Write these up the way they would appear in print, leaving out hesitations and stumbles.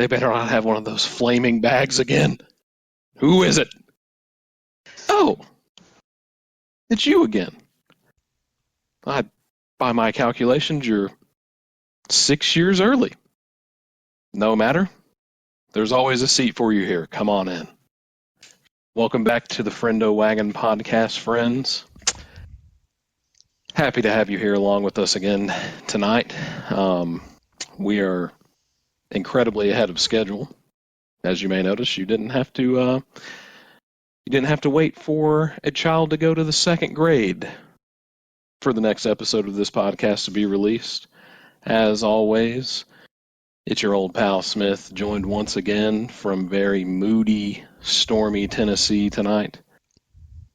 They better not have one of those flaming bags again. Who is it? Oh, it's you again. By my calculations, you're 6 years early. No matter. There's always a seat for you here. Come on in. Welcome back to the Friendo Wagon podcast, friends. Happy to have you here along with us again tonight. We are incredibly ahead of schedule. As you may notice, you didn't have to wait for a child to go to the second grade for the next episode of this podcast to be released. As always, it's your old pal Smith, joined once again from very moody, stormy Tennessee tonight.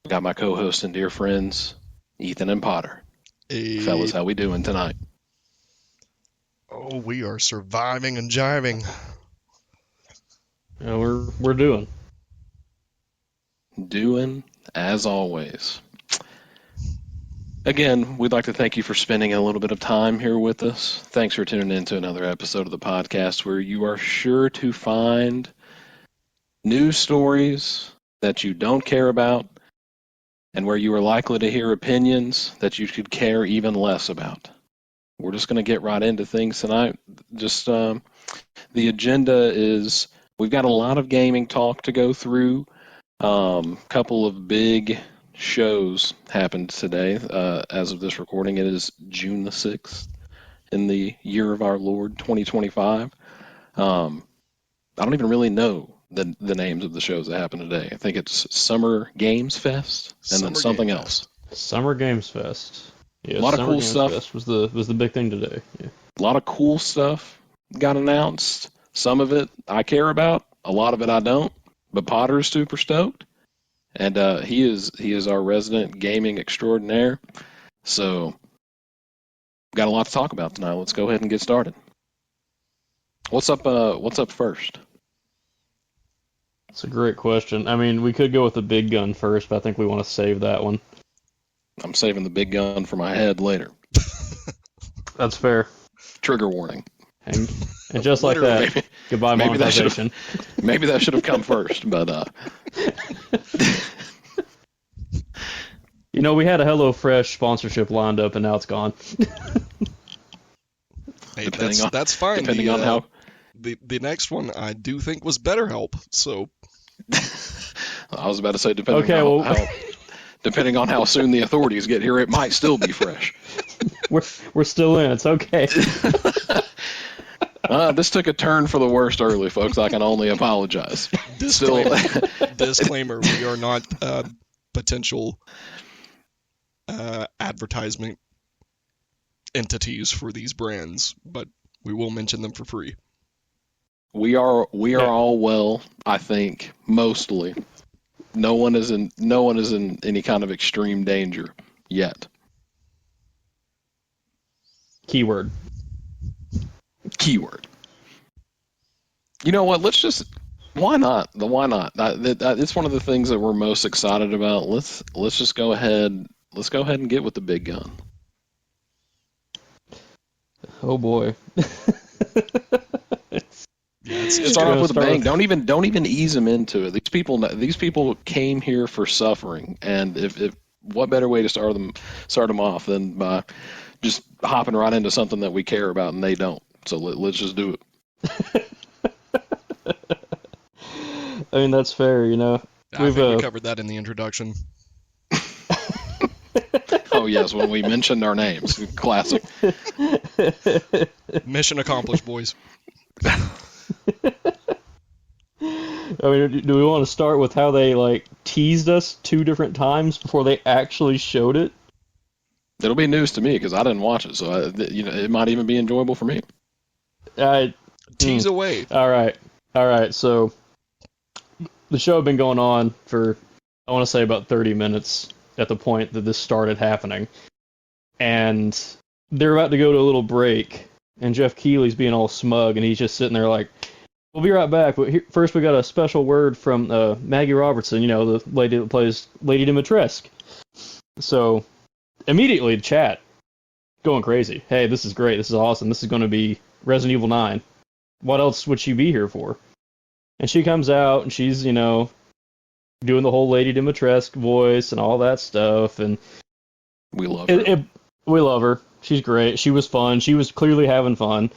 Got my co-host and dear friends, Ethan and Potter. Hey. Fellas, how we doing tonight? Oh, we are surviving and jiving. Yeah, we're doing as always. Again, we'd like to thank you for spending a little bit of time here with us. Thanks for tuning in to another episode of the podcast where you are sure to find news stories that you don't care about and where you are likely to hear opinions that you could care even less about. We're just going to get right into things tonight. Just the agenda is we've got a lot of gaming talk to go through. Couple of big shows happened today. As of this recording, it is June the 6th in the year of our Lord 2025. I don't even really know the names of the shows that happened today. I think it's Summer Games Fest and then something else. Summer Games Fest. Yeah, a lot of Summer cool Games stuff. Fest was the big thing today. Yeah. A lot of cool stuff got announced. Some of it I care about, a lot of it I don't. But Potter is super stoked, and he is our resident gaming extraordinaire. So, got a lot to talk about tonight. Let's go ahead and get started. What's up? What's up first? It's a great question. I mean, we could go with the big gun first, but I think we want to save that one. I'm saving the big gun for my head later. That's fair. Trigger warning. And just like that, maybe, goodbye monetization. Maybe that should have come first, but you know, we had a HelloFresh sponsorship lined up, and now it's gone. Hey, that's fine. Depending on how the next one I do think was BetterHelp. So I was about to say depending on how soon the authorities get here, it might still be fresh. We're still in. It's okay. This took a turn for the worst early, folks. I can only apologize. Disclaimer: we are not potential advertisement entities for these brands, but we will mention them for free. We are all well, I think, mostly. No one is in any kind of extreme danger yet. Keyword. You know what? Why not? It's one of the things that we're most excited about. Let's just go ahead. Let's go ahead and get with the big gun. Oh boy. Start off with a bang. Don't even ease them into it. These people came here for suffering, and if what better way to start them off than by just hopping right into something that we care about and they don't. So let's just do it. I mean, that's fair, you know. I think we covered that in the introduction. Oh yes, when we mentioned our names. Classic. Mission accomplished, boys. I mean, do we want to start with how they teased us 2 different times before they actually showed it? It'll be news to me because I didn't watch it, so it might even be enjoyable for me. Tease away. All right. So the show had been going on for, I want to say, about 30 minutes at the point that this started happening, and they're about to go to a little break, and Jeff Keighley's being all smug, and he's just sitting there like, "We'll be right back, but first we got a special word from Maggie Robertson, you know, the lady that plays Lady Dimitrescu." So immediately the chat going crazy. Hey, this is great. This is awesome. This is going to be Resident Evil 9. What else would she be here for? And she comes out and she's, doing the whole Lady Dimitrescu voice and all that stuff, and We love her. we love her. She's great. She was fun. She was clearly having fun.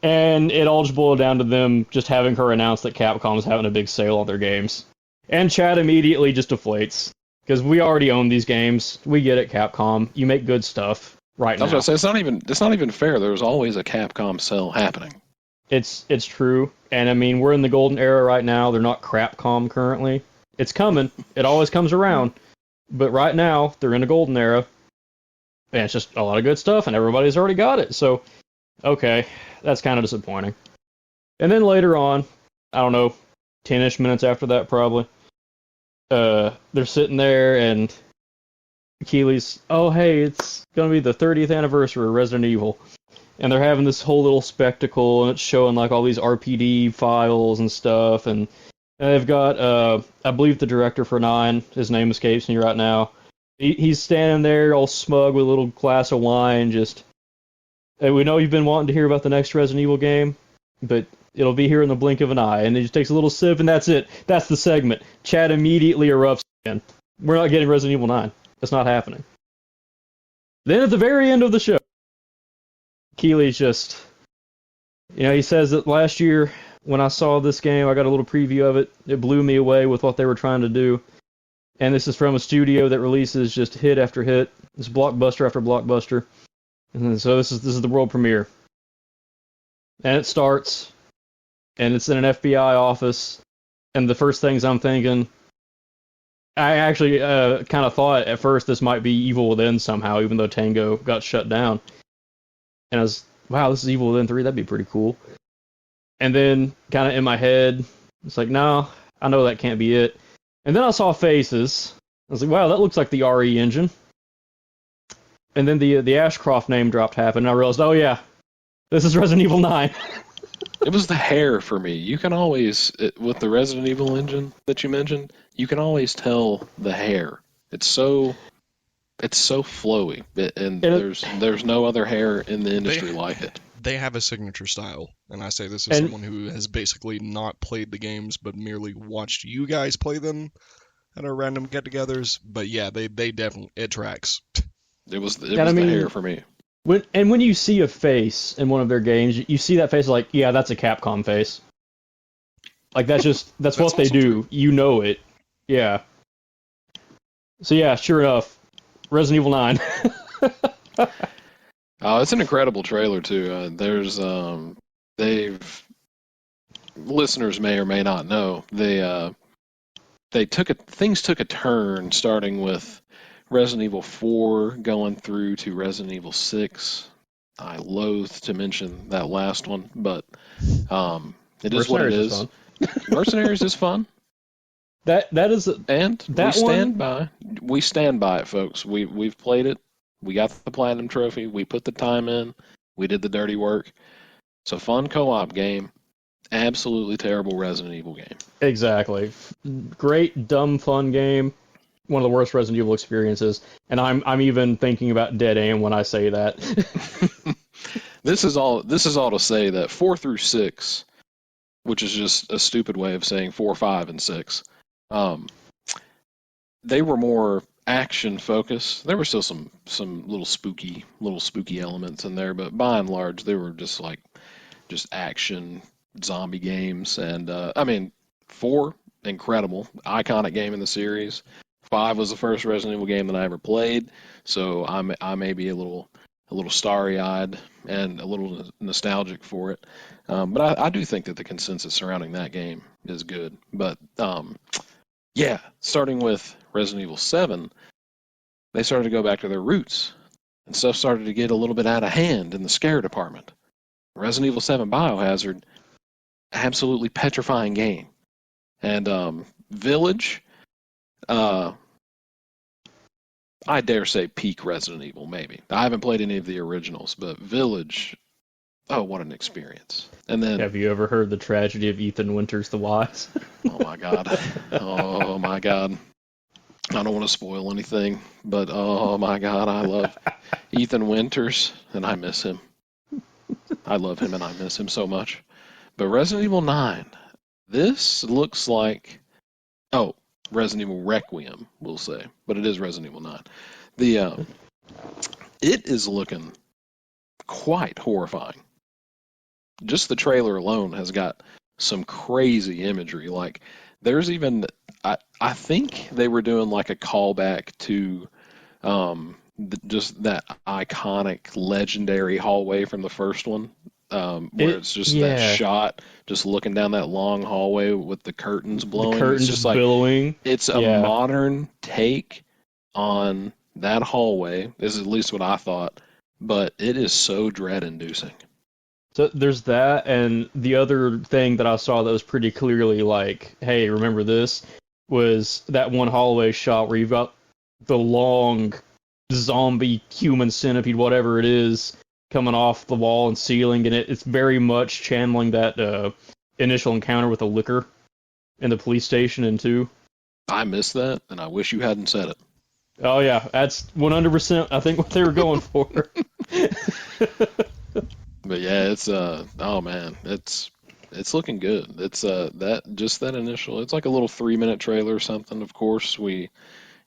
And it all just boiled down to them just having her announce that Capcom's having a big sale on their games. And Chad immediately just deflates. Because we already own these games. We get it, Capcom. You make good stuff right now. I was going to say, it's not even fair. There's always a Capcom sale happening. It's true. And I mean, we're in the golden era right now. They're not Crapcom currently. It's coming. It always comes around. But right now, they're in a golden era. And it's just a lot of good stuff, and everybody's already got it. So, okay, that's kind of disappointing. And then later on, I don't know, 10-ish minutes after that probably, they're sitting there, and Keeley's, oh, hey, it's going to be the 30th anniversary of Resident Evil. And they're having this whole little spectacle, and it's showing like all these RPD files and stuff, and they've got, I believe the director for 9, his name escapes me right now. He's standing there all smug with a little glass of wine, just, hey, we know you've been wanting to hear about the next Resident Evil game, but it'll be here in the blink of an eye. And he just takes a little sip, and that's it. That's the segment. Chad immediately erupts again. We're not getting Resident Evil 9. That's not happening. Then at the very end of the show, Keeley's just, he says that last year when I saw this game, I got a little preview of it. It blew me away with what they were trying to do. And this is from a studio that releases just hit after hit. It's blockbuster after blockbuster. And so this is the world premiere. And it starts, and it's in an FBI office. And the first things I'm thinking, I actually kind of thought at first this might be Evil Within somehow, even though Tango got shut down. And I was, wow, this is Evil Within 3, that'd be pretty cool. And then kind of in my head, it's like, no, I know that can't be it. And then I saw faces. I was like, wow, that looks like the RE engine. And then the Ashcroft name dropped happened, and I realized, oh yeah, this is Resident Evil 9. It was the hair for me. You can always, with the Resident Evil engine that you mentioned, you can always tell the hair. It's so flowy, and there's no other hair in the industry like it. They have a signature style, and I say this as someone who has basically not played the games, but merely watched you guys play them at our random get-togethers. But yeah, they definitely, it tracks. It was the hair for me. When you see a face in one of their games, you see that face like, yeah, that's a Capcom face. Like that's what they do. True. You know it. Yeah. So yeah, sure enough, Resident Evil 9. It's an incredible trailer too. Listeners may or may not know, things took a turn starting with Resident Evil 4 going through to Resident Evil 6. I loathe to mention that last one, but it is what it is. Mercenaries is fun. That is, and that we stand by it, folks. We've played it. We got the platinum trophy. We put the time in. We did the dirty work. It's a fun co-op game. Absolutely terrible Resident Evil game. Exactly. Great, dumb, fun game. One of the worst Resident Evil experiences. And I'm even thinking about Dead Aim when I say that. This is all to say that 4 through 6, which is just a stupid way of saying 4, 5, and 6, they were more action focused. There were still some little spooky elements in there, but by and large they were just action zombie games. And 4, incredible, iconic game in the series. 5 was the first Resident Evil game that I ever played, so I may be a little starry-eyed and a little nostalgic for it. But I do think that the consensus surrounding that game is good. But yeah, starting with Resident Evil 7, they started to go back to their roots, and stuff started to get a little bit out of hand in the scare department. Resident Evil 7 Biohazard, absolutely petrifying game. And Village, I dare say peak Resident Evil, maybe. I haven't played any of the originals, but Village, oh, what an experience. And then, have you ever heard the tragedy of Ethan Winters the Wise? Oh my god. Oh my god. I don't want to spoil anything, but oh my god, I love Ethan Winters, and I miss him. I love him and I miss him so much. But Resident Evil 9, this looks like, oh, Resident Evil Requiem, we'll say, but it is Resident Evil 9. The it is looking quite horrifying. Just the trailer alone has got some crazy imagery. Like, there's even, I think they were doing like a callback to just that iconic, legendary hallway from the first one, where it's just that shot, just looking down that long hallway with the curtains blowing. The curtains it's just like billowing. It's a modern take on that hallway. This is at least what I thought, but it is so dread-inducing. So there's that, and the other thing that I saw that was pretty clearly like, hey, remember this, was that one hallway shot where you've got the long zombie human centipede, whatever it is, coming off the wall and ceiling, and it's very much channeling that initial encounter with the liquor in the police station in 2. I missed that, and I wish you hadn't said it. Oh yeah, that's 100% I think what they were going for. But yeah, it's oh man, it's looking good. It's that initial, it's like a little 3-minute trailer or something. Of course, we're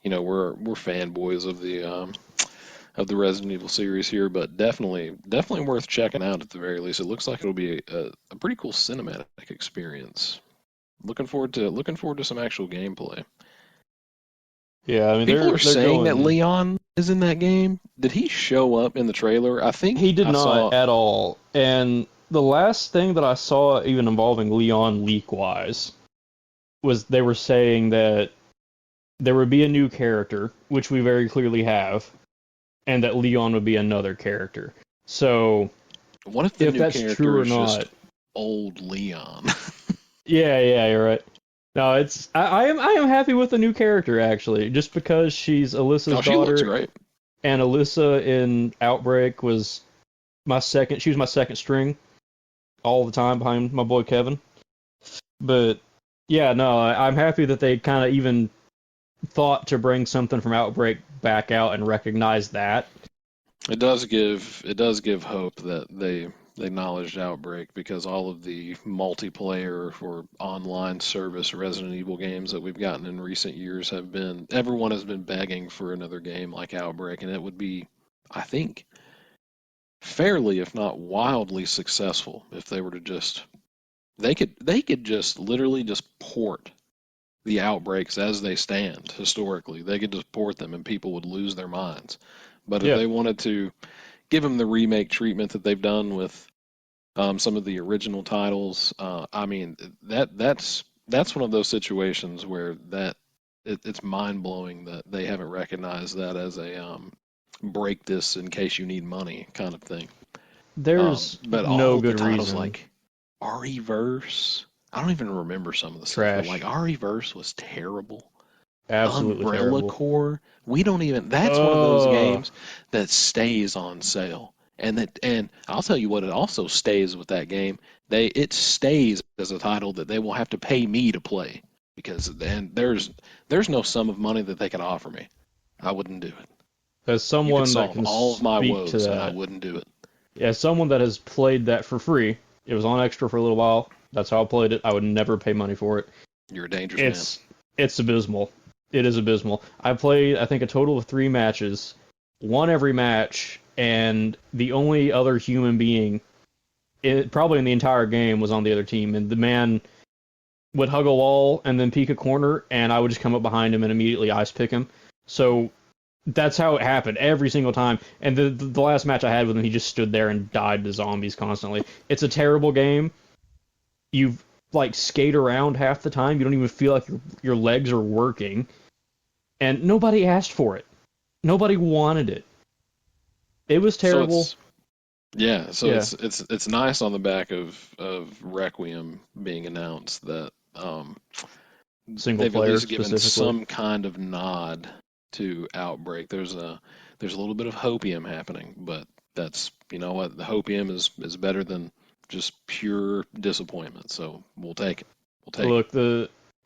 fanboys of the Resident Evil series here, but definitely worth checking out at the very least. It looks like it'll be a pretty cool cinematic experience. Looking forward to some actual gameplay. Yeah, I mean, people are saying that going... Leon is in that game. Did he show up in the trailer? I think he did not at all. And the last thing that I saw, even involving Leon leak-wise, was they were saying that there would be a new character, which we very clearly have, and that Leon would be another character. So, what if the new that's character true or is not, just old Leon? yeah, you're right. No, I am happy with the new character actually, just because she's Alyssa's daughter. She looks great. And Alyssa in Outbreak was she was my second string all the time behind my boy Kevin. But yeah, no, I'm happy that they kind of even thought to bring something from Outbreak back out and recognize that. It does give hope that they acknowledged Outbreak, because all of the multiplayer or online service Resident Evil games that we've gotten in recent years everyone has been begging for another game like Outbreak, and it would be, I think, fairly, if not wildly successful if they were to just, they could just literally just port the Outbreaks as they stand historically. They could just port them and people would lose their minds. But if they wanted to give them the remake treatment that they've done with some of the original titles, I mean, that's one of those situations where it's mind blowing that they haven't recognized that as a break this in case you need money kind of thing. There's but no all good the titles reason. Like RE-verse, I don't even remember some of the Trash. stuff. But like RE-verse was terrible. Absolutely Umbrella terrible. Corps, we don't even. That's one of those games that stays on sale, and I'll tell you what, it also stays with that game. It stays as a title that they will have to pay me to play, because then there's no sum of money that they could offer me. I wouldn't do it. As someone that solve can all of my speak woes, to that, and I wouldn't do it. Yeah, someone that has played that for free. It was on extra for a little while. That's how I played it. I would never pay money for it. You're a dangerous man. It's abysmal. It is abysmal. I played, I think, a total of 3 matches, won every match, and the only other human being, probably in the entire game, was on the other team. And the man would hug a wall and then peek a corner, and I would just come up behind him and immediately ice pick him. So that's how it happened every single time. And the last match I had with him, he just stood there and died to zombies constantly. It's a terrible game. You've skate around half the time. You don't even feel like your legs are working. And nobody asked for it. Nobody wanted it. It was terrible. So it's nice on the back of Requiem being announced that single player at least given specifically some kind of nod to Outbreak. There's a little bit of hopium happening, but that's, you know what, the hopium is better than just pure disappointment. So we'll take it. Look,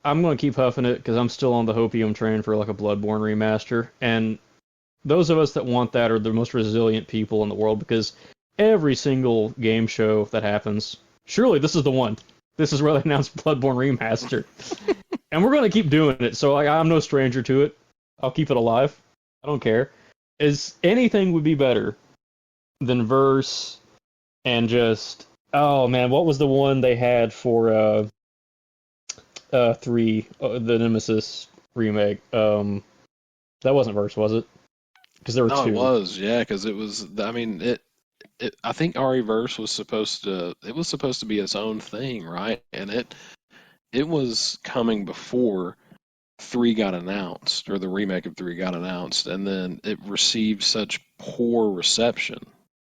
I'm going to keep huffing it because I'm still on the hopium train for a Bloodborne remaster. And those of us that want that are the most resilient people in the world, because every single game show that happens, surely this is the one. This is where they announced Bloodborne Remaster. And we're going to keep doing it, so I'm no stranger to it. I'll keep it alive. I don't care. Anything would be better than Verse and just... Oh, man, what was the one they had for 3, the Nemesis remake? That wasn't Verse, was it? Because there were No, two. it was, yeah, because it was. I mean, I think RE-Verse was supposed to. It was supposed to be its own thing, right? And it was coming before 3 got announced, or the remake of 3 got announced, and then it received such poor reception,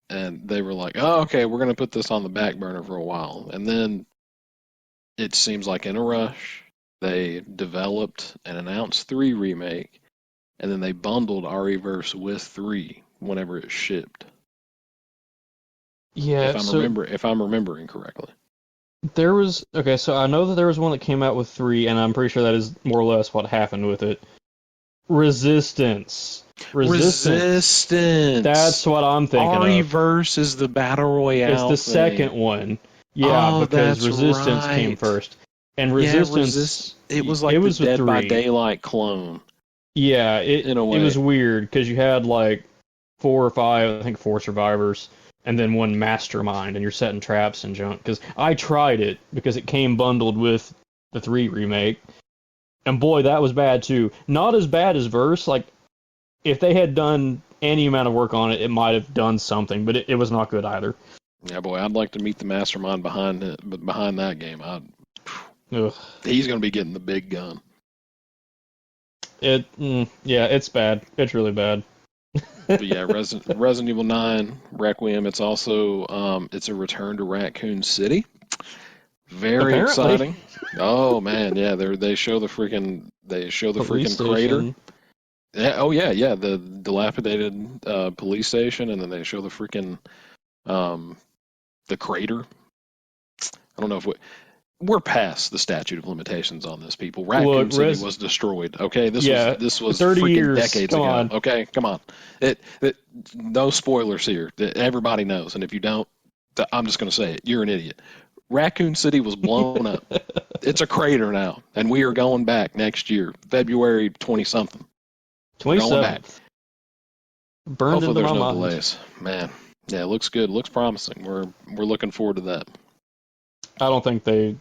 and they were like, "Oh, okay, we're gonna put this on the back burner for a while," and then it seems like in a rush they developed and announced 3 remake, and then they bundled RE-Verse with 3 whenever it shipped. Yeah, If I'm remembering correctly. there was... Okay, so I know that there was one that came out with 3, and I'm pretty sure that is more or less what happened with it. Resistance. That's what I'm thinking of. RE-Verse is the battle royale. It's the thing. second one. Yeah, Oh, because that's Resistance right. came first. And Yeah, Resistance... It was like it the was with Dead by 3. Daylight clone. Yeah, In a way. it was weird, because you had like 4 or 5, I think 4 survivors, and then 1 mastermind, and you're setting traps and junk. Because I tried it, because it came bundled with the 3 remake, and boy, that was bad too. Not as bad as Verse. Like, if they had done any amount of work on it, it might have done something, but it was not good either. Yeah, boy, I'd like to meet the mastermind behind it, but behind that game, Ugh. he's going to be getting the big gun. Yeah, it's bad. It's really bad. But yeah, Resident Evil 9 Requiem. It's also it's a return to Raccoon City. Very Apparently. exciting. Oh man, yeah. They show the freaking Police crater. station. Yeah, oh yeah. The dilapidated police station, and then they show the freaking the crater. I don't know if we're past the statute of limitations on this, people. Raccoon City was destroyed. Okay, this was 30 freaking years. decades Come ago. on. Okay, come on. No spoilers here. Everybody knows, and if you don't, I'm just going to say it. You're an idiot. Raccoon City was blown up. It's a crater now, and we are going back next year, February 20-something. 27th. Burned Hopefully into there's my no mind. delays. Man, yeah, it looks good. Looks promising. We're looking forward to that. I don't think they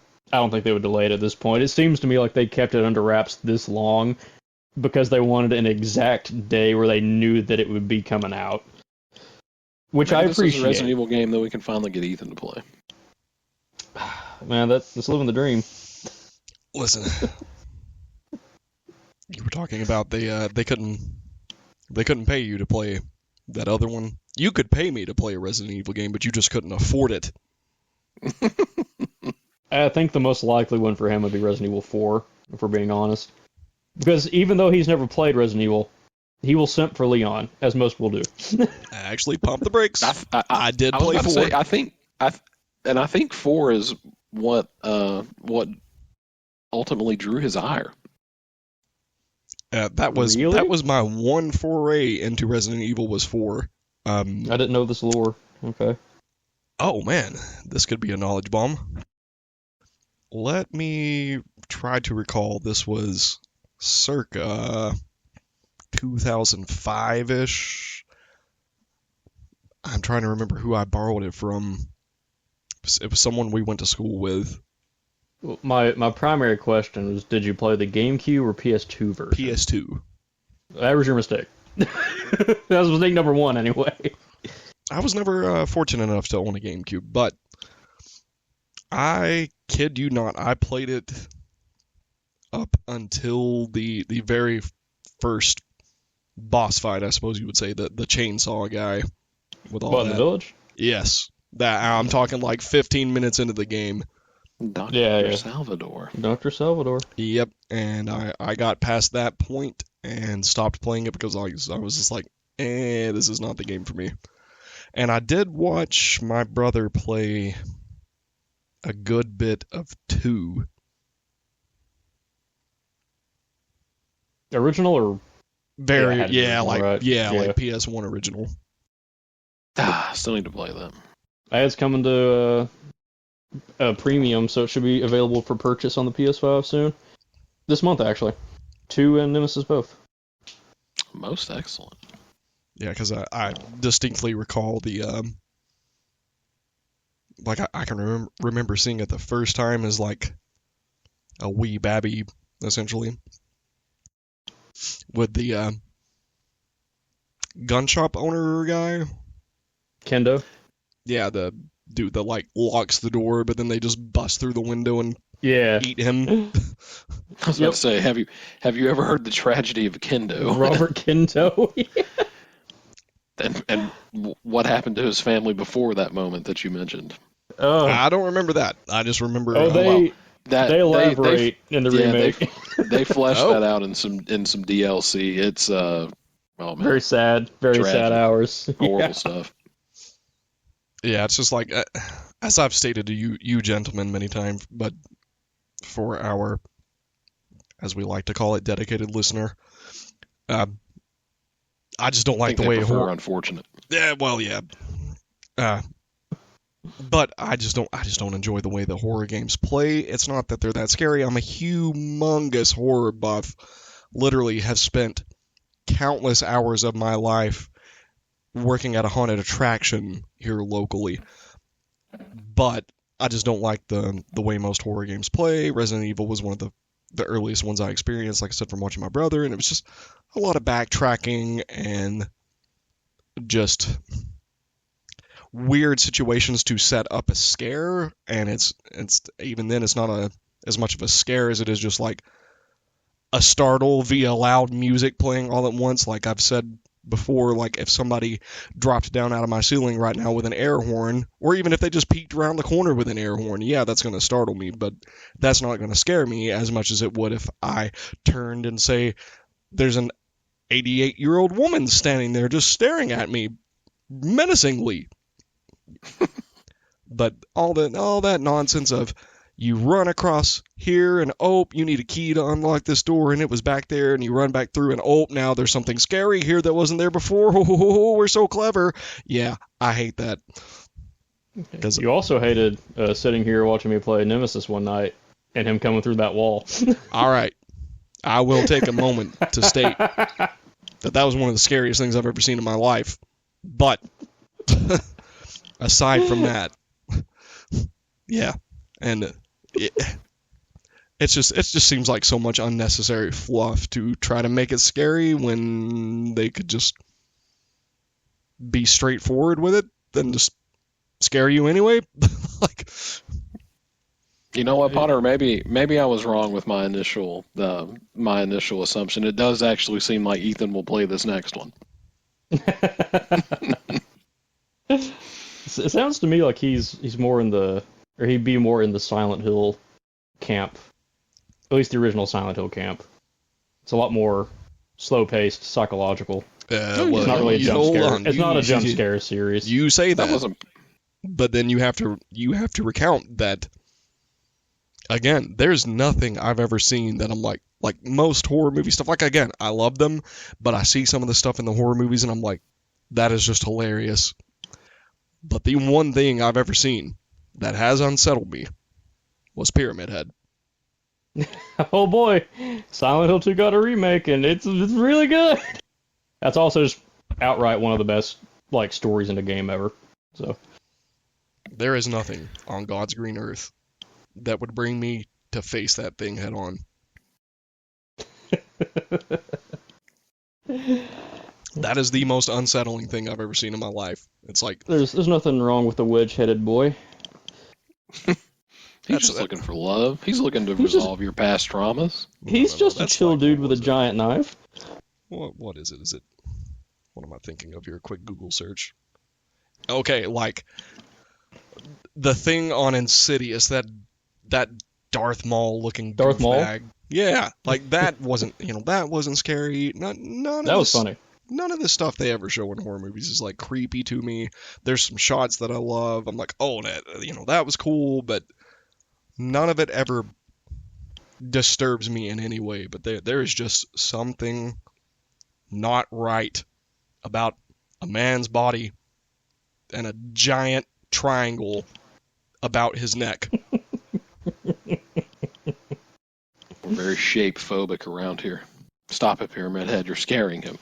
would delay it at this point. It seems to me like they kept it under wraps this long because they wanted an exact day where they knew that it would be coming out. Which Maybe I this appreciate. is a Resident Evil game that we can finally get Ethan to play. Man, that's living the dream. Listen, you were talking about they couldn't pay you to play that other one. You could pay me to play a Resident Evil game, but you just couldn't afford it. I think the most likely one for him would be Resident Evil 4, if we're being honest. Because even though he's never played Resident Evil, he will simp for Leon, as most will do. Actually, pump the brakes. I did I was play about to 4. say, I think 4 is what ultimately drew his ire. That was my one foray into Resident Evil was 4. I didn't know this lore. Okay. Oh man, this could be a knowledge bomb. Let me try to recall. This was circa 2005-ish. I'm trying to remember who I borrowed it from. It was someone we went to school with. Well, my primary question was, did you play the GameCube or PS2 version? PS2. That was your mistake. That was mistake number 1, anyway. I was never fortunate enough to own a GameCube, but I kid you not, I played it up until the very first boss fight, I suppose you would say, the chainsaw guy with all that. In the village? Yes. That I'm talking like 15 minutes into the game. Dr. Salvador. Dr. Salvador. Yep, and I got past that point and stopped playing it because I was just like, this is not the game for me. And I did watch my brother play a good bit of 2. Original or? Very, like PS1 original. Still need to play that. It's coming to premium, so it should be available for purchase on the PS5 soon. This month, actually. 2 and Nemesis both. Most excellent. Yeah, because I distinctly recall the like I can remember seeing it the first time as like a wee babby, essentially, with the gun shop owner guy. Kendo? Yeah, the dude that like locks the door, but then they just bust through the window and Yeah. eat him. I was about to say, have you ever heard the tragedy of Kendo? Robert Kendo? and what happened to his family before that moment that you mentioned? Oh, I don't remember that. I just remember. they They elaborate in the remake. They fleshed Oh. that out in some DLC. It's oh man, Very sad Tragic. hours. horrible Yeah. stuff. Yeah, it's just like, as I've stated to you gentlemen many times, but for our, as we like to call it, dedicated listener, I just don't I like think the way they prefer horror. unfortunate. Yeah, well, yeah. But I just don't enjoy the way the horror games play. It's not that they're that scary. I'm a humongous horror buff. Literally have spent countless hours of my life working at a haunted attraction here locally. But I just don't like the way most horror games play. Resident Evil was one of the earliest ones I experienced, like I said, from watching my brother, and it was just a lot of backtracking and just weird situations to set up a scare, and it's even then it's not as much of a scare as it is just like a startle via loud music playing all at once. Like I've said before, like if somebody dropped down out of my ceiling right now with an air horn, or even if they just peeked around the corner with an air horn, yeah, that's going to startle me, but that's not going to scare me as much as it would if I turned and say there's an 88-year-old woman standing there just staring at me menacingly. But all that nonsense of you run across here and you need a key to unlock this door and it was back there, and you run back through and now there's something scary here that wasn't there before. We're so clever. Yeah, I hate that. You also hated sitting here watching me play Nemesis one night and him coming through that wall. All right, I will take a moment to state that was one of the scariest things I've ever seen in my life. But aside from that, yeah, and it just seems like so much unnecessary fluff to try to make it scary when they could just be straightforward with it, then just scare you anyway. Like, You know what, Potter? Maybe I was wrong with my initial assumption. It does actually seem like Ethan will play this next one. It sounds to me like he's more he'd be more in the Silent Hill camp. At least the original Silent Hill camp. It's a lot more slow-paced, psychological. It's not really a jump scare. It's not a jump scare series. You say that, wasn't. but then you have to recount that. Again, there's nothing I've ever seen that I'm like most horror movie stuff. Like, again, I love them, but I see some of the stuff in the horror movies and I'm like, that is just hilarious. But the one thing I've ever seen that has unsettled me was Pyramid Head. Oh boy, Silent Hill 2 got a remake and it's really good. That's also just outright one of the best like stories in a game ever. So There is nothing on God's green earth that would bring me to face that thing head on. That is the most unsettling thing I've ever seen in my life. It's like there's nothing wrong with the wedge-headed boy. He's just looking for love. He's looking to resolve your past traumas. He's just a that's chill like- dude with a what is it? giant knife. What is it? Is it what am I thinking of here? A quick Google search. Okay, like the thing on Insidious, that Darth Maul looking Darth Maul? bag. Yeah, like that wasn't scary. None of That was this- funny. None of the stuff they ever show in horror movies is like creepy to me. There's some shots that I love. I'm like, oh, that was cool, but none of it ever disturbs me in any way. But there is just something not right about a man's body and a giant triangle about his neck. We're very shape phobic around here. Stop it, Pyramid Head. You're scaring him.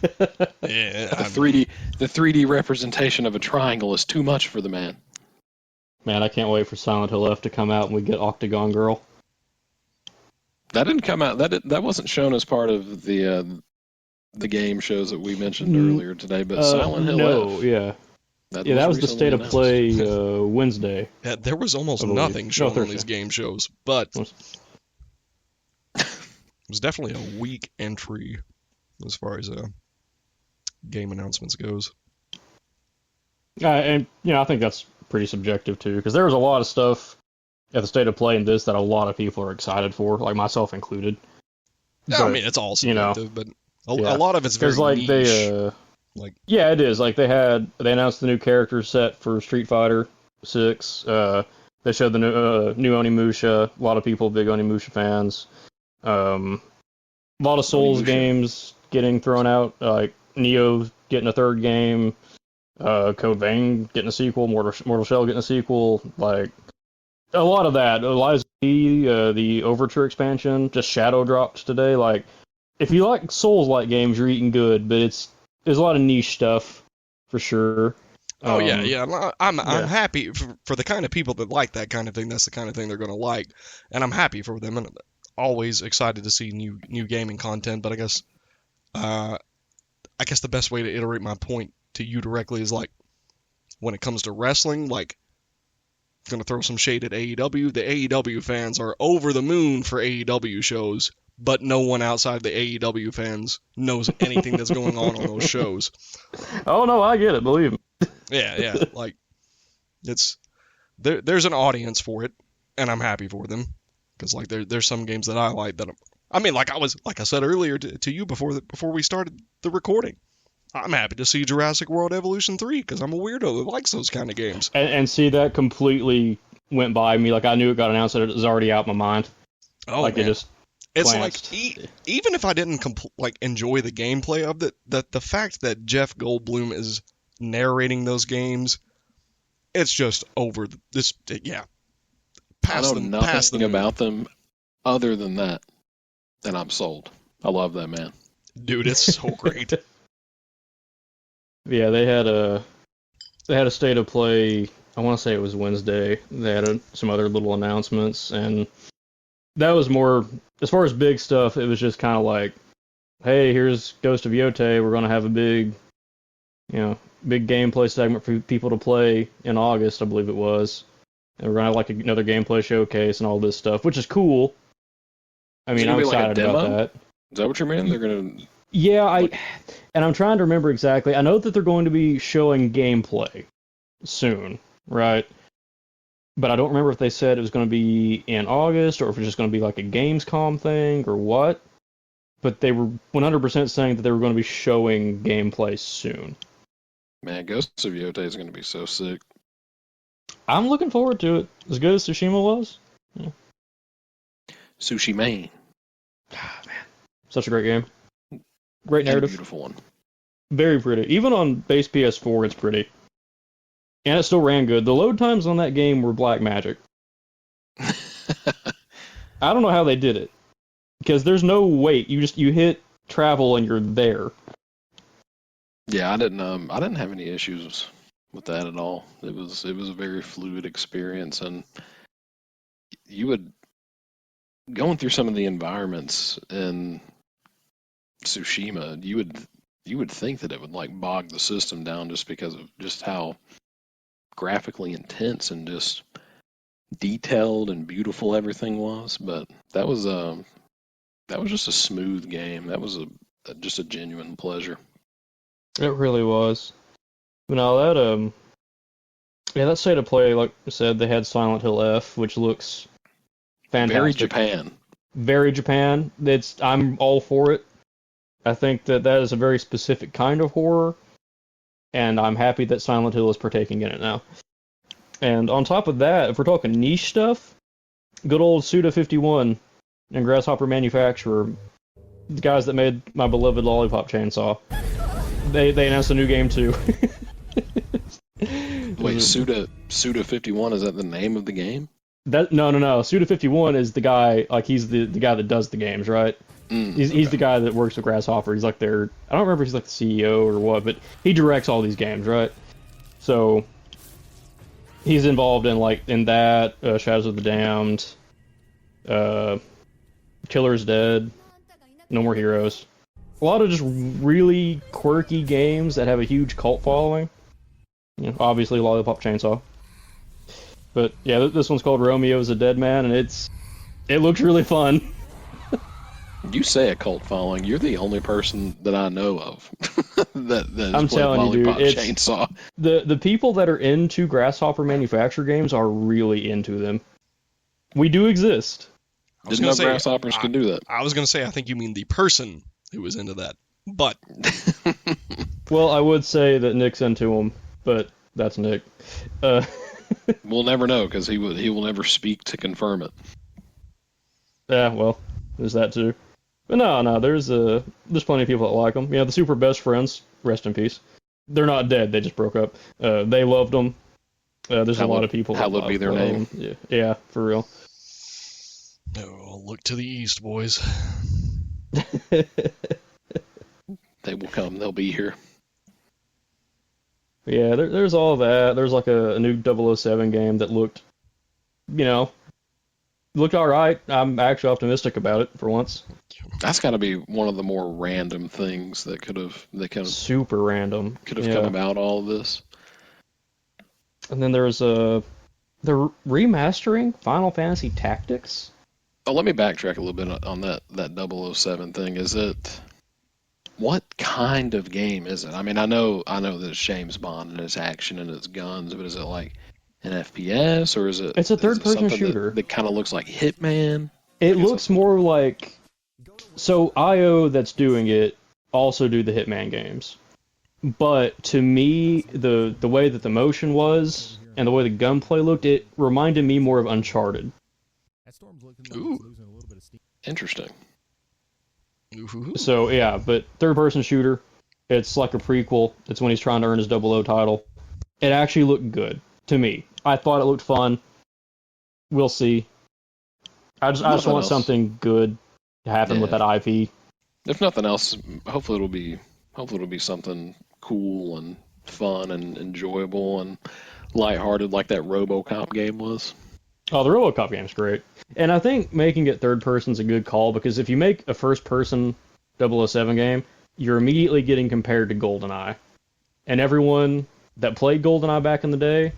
Yeah, The 3D representation of a triangle is too much for the man. Man, I can't wait for Silent Hill F to come out and we get Octagon Girl. That didn't come out. That wasn't shown as part of the game shows that we mentioned earlier today. But Silent Hill no, F. yeah. That was the recently state of announced. play Wednesday. Yeah, there was almost I believe. nothing No, shown on Thursday. these game shows, but it was definitely a weak entry as far as game announcements goes. And I think that's pretty subjective too, because there was a lot of stuff at the state of play in this that a lot of people are excited for, like myself included. Yeah, But, I mean, it's all subjective, but a yeah. lot of it's very like niche. yeah, it is. Like they announced the new character set for Street Fighter 6. They showed the new Onimusha. A lot of people big Onimusha fans. A lot of Souls Onimusha. games getting thrown out, like Neo getting a third game, Code Vein getting a sequel, Mortal Shell getting a sequel, like a lot of that. Lies the Overture expansion just shadow dropped today. Like if you like Souls-like games, you're eating good, but there's a lot of niche stuff for sure. Oh yeah. I'm yeah. happy for the kind of people that like that kind of thing. That's the kind of thing they're going to like, and I'm happy for them. And always excited to see new gaming content. But I guess the best way to iterate my point to you directly is like when it comes to wrestling, like I'm gonna throw some shade at AEW. The AEW fans are over the moon for AEW shows, but no one outside the AEW fans knows anything that's going on those shows. Oh no, I get it. Believe me. Yeah, like it's there's an audience for it, and I'm happy for them because like there's some games that I like that like I said earlier to you before we started the recording. I'm happy to see Jurassic World Evolution 3 because I'm a weirdo that likes those kind of games. And see, that completely went by me. Like I knew it got announced, and it was already out of my mind. Oh, like man. it just. It's glanced. like even if I didn't enjoy the gameplay of it, the fact that Jeff Goldblum is narrating those games, it's just over this. Yeah, I know nothing about them other than that, and I'm sold. I love that man, dude. It's so great. Yeah, they had a state of play. I want to say it was Wednesday. They had some other little announcements, and that was more as far as big stuff. It was just kind of like, hey, here's Ghost of Yotei. We're gonna have a big gameplay segment for people to play in August, I believe it was. And we're gonna have like another gameplay showcase and all this stuff, which is cool. I mean, I'm excited about that. Is that what you mean? They're gonna. Yeah, and I'm trying to remember exactly. I know that they're going to be showing gameplay soon, right? But I don't remember if they said it was going to be in August or if it's just going to be like a Gamescom thing or what. But they were 100% saying that they were going to be showing gameplay soon. Man, Ghost of Yotei is going to be so sick. I'm looking forward to it. As good as Tsushima was. Yeah. Sushi Man. Ah, man. Such a great game. Great narrative. Beautiful one. Very pretty. Even on base PS4, it's pretty. And it still ran good. The load times on that game were black magic. I don't know how they did it. Because there's no wait. You hit travel and you're there. Yeah, I didn't have any issues with that at all. It was a very fluid experience, and you would going through some of the environments in Tsushima, you would think that it would like bog the system down just because of just how graphically intense and just detailed and beautiful everything was. But that was just a smooth game. That was just a genuine pleasure. It really was. That that state of play, like I said, they had Silent Hill F, which looks fantastic. Very Japan. Very Japan. I'm all for it. I think that is a very specific kind of horror, and I'm happy that Silent Hill is partaking in it now. And on top of that, if we're talking niche stuff, good old Suda51 and Grasshopper Manufacturer, the guys that made my beloved Lollipop Chainsaw, they announced a new game too. Wait, Wait, Suda 51, is that the name of the game? No. Suda 51 is the guy, like he's the guy that does the games, right? He's the guy that works with Grasshopper. He's like I don't remember if he's like the CEO or what, but he directs all these games, right? So he's involved in that, Shadows of the Damned, Killer's Dead, No More Heroes. A lot of just really quirky games that have a huge cult following. You know, obviously Lollipop Chainsaw. But yeah, this one's called Romeo's a Dead Man, and it looks really fun. You say a cult following. You're the only person that I know of that has I'm played telling you, dude, Lollipop Chainsaw. The people that are into Grasshopper manufacturer games are really into them. We do exist. Didn't know grasshoppers could do that. I was going to say, I think you mean the person who was into that. But Well, I would say that Nick's into them, but that's Nick. We'll never know because he will never speak to confirm it. Yeah, well, there's that too. But no, there's plenty of people that like them. Yeah, the super best friends, rest in peace. They're not dead. They just broke up. They loved them. There's a lot of people. How would be their name? Yeah, for real. oh, look to the east, boys. They will come. They'll be here. Yeah, there's all that. There's like a new 007 game that looked all right. I'm actually optimistic about it for once. That's got to be one of the more random things that could have Super random. come about all of this. And then there's they're remastering Final Fantasy Tactics. Oh, let me backtrack a little bit on that 007 thing. What kind of game is it? I mean, I know that it's James Bond and it's action and it's guns, but is it like an FPS or is it? It's a third-person something shooter. that kind of looks like Hitman. It looks more like. So IO that's doing it also do the Hitman games, but to me the way that the motion was and the way the gunplay looked, it reminded me more of Uncharted. Ooh. Interesting. Ooh. So yeah, but third-person shooter. It's like a prequel. It's when he's trying to earn his 00 title. It actually looked good to me. I thought it looked fun. We'll see. I just want something good to happen with that IP. If nothing else, hopefully it'll be something cool and fun and enjoyable and lighthearted like that RoboCop game was. Oh, the RoboCop game's great. And I think making it third person's a good call because if you make a first person 007 game, you're immediately getting compared to GoldenEye. And everyone that played GoldenEye back in the day,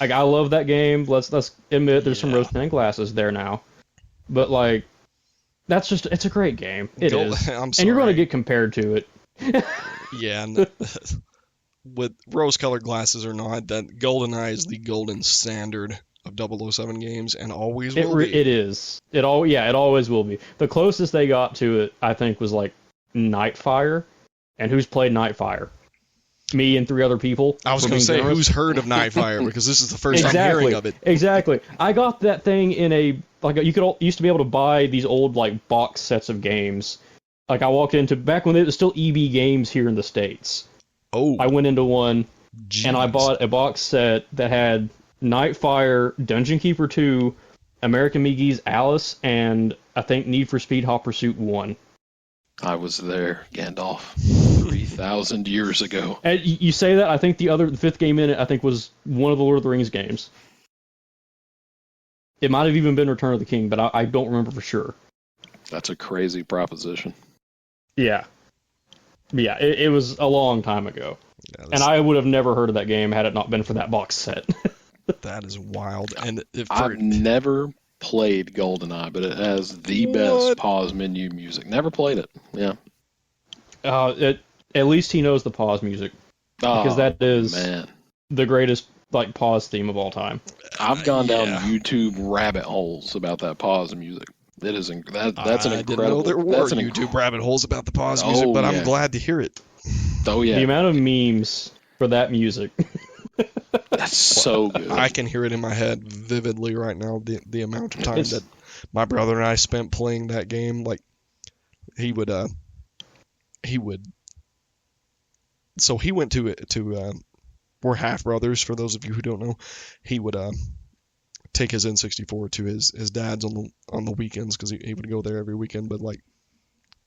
like I love that game. Let's admit there's some rose-tinted glasses there now. But like it's a great game. It is. I'm sorry. And you're going to get compared to it. Yeah, with rose-colored glasses or not, that GoldenEye is the golden standard of 007 games and always will be. It is. It always will be. The closest they got to it, I think, was like Nightfire. And who's played Nightfire? Me and 3 other people. I was going to say, who's heard of Nightfire? Because this is the first I'm hearing of it. Exactly. I got that thing in used to be able to buy these old like box sets of games. Like I walked into back when it was still EB Games here in the States. Oh. I went into one Jeez. and I bought a box set that had Nightfire, Dungeon Keeper 2, American McGee's Alice, and I think Need for Speed Hot Pursuit 1. I was there, Gandalf, 3,000 years ago. And you say that, I think the fifth game in it, I think, was one of the Lord of the Rings games. It might have even been Return of the King, but I don't remember for sure. That's a crazy proposition. Yeah. Yeah, it was a long time ago. Yeah, and I would have never heard of that game had it not been for that box set. That is wild. And I've never played GoldenEye, but it has the best pause menu music. Never played it. Yeah. At least he knows the pause music. Because that is the greatest like pause theme of all time. I've gone down YouTube rabbit holes about that pause music. It is that's an incredible. I didn't know there were YouTube rabbit holes about the pause music, but I'm glad to hear it. Oh yeah. The amount of memes for that music. That's so good. I can hear it in my head vividly right now. The amount of time that my brother and I spent playing that game, like he would. So he went to we're half brothers. For those of you who don't know, he would take his N64 to his dad's on the weekends because he would go there every weekend. But like,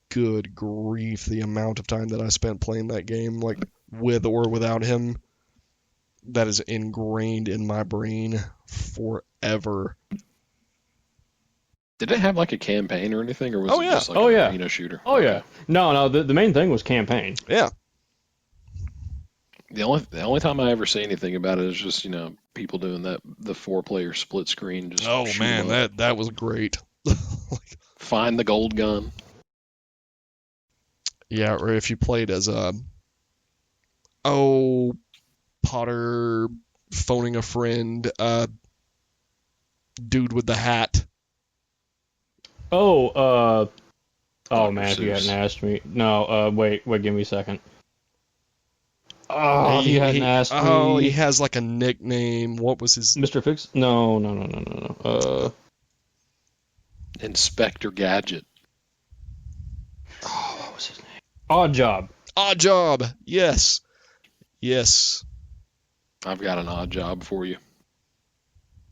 good grief, the amount of time that I spent playing that game, like with or without him, that is ingrained in my brain forever. Did it have like a campaign or anything, or was it just like an arena shooter? Oh yeah. No, the main thing was campaign. Yeah. The only time I ever see anything about it is just, people doing the 4-player split screen. Just oh man, that was great. Find the gold gun. Yeah, or if you played as Potter phoning a friend, dude with the hat. Oh man, if you hadn't asked me. No, wait, give me a second. Oh, if you hadn't asked me. Oh, he has like a nickname. What was his? Mr. Fix? No. Inspector Gadget. Oh, what was his name? Odd Job. Odd Job. Yes. I've got an odd job for you.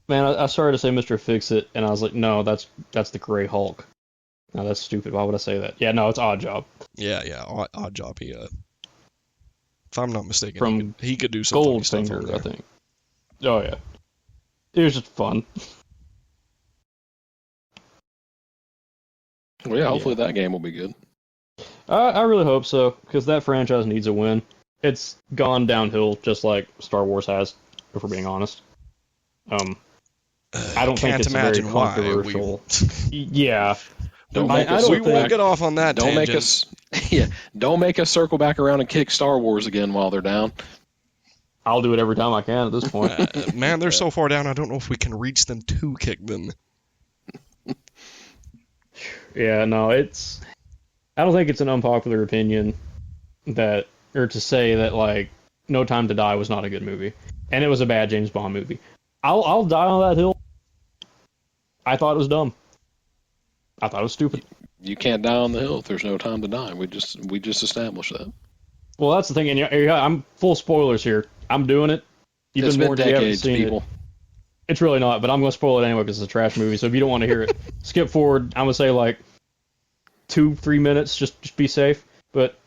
Man, I started to say Mr. Fix-It, and I was like, no, that's the Gray Hulk. No, that's stupid. Why would I say that? Yeah, no, it's Odd Job. Yeah, Odd Job. He, if I'm not mistaken, he could do some funny stuff on Goldfinger, there. I think. Oh yeah, it was just fun. Well, yeah, hopefully that game will be good. I really hope so, because that franchise needs a win. It's gone downhill just like Star Wars has, if we're being honest. I don't think it's very controversial. Yeah. We won't get off on that tangent. Don't make us circle back around and kick Star Wars again while they're down. I'll do it every time I can at this point. Man, they're so far down, I don't know if we can reach them to kick them. Yeah, no, I don't think it's an unpopular opinion to say that, like, No Time to Die was not a good movie. And it was a bad James Bond movie. I'll die on that hill. I thought it was dumb. I thought it was stupid. You can't die on the hill if there's no time to die. We just established that. Well, that's the thing, and I'm full spoilers here. I'm doing it. It's been decades, people. It's really not, but I'm going to spoil it anyway because it's a trash movie. So if you don't want to hear it, skip forward. I'm going to say like 2-3 minutes. Just be safe. But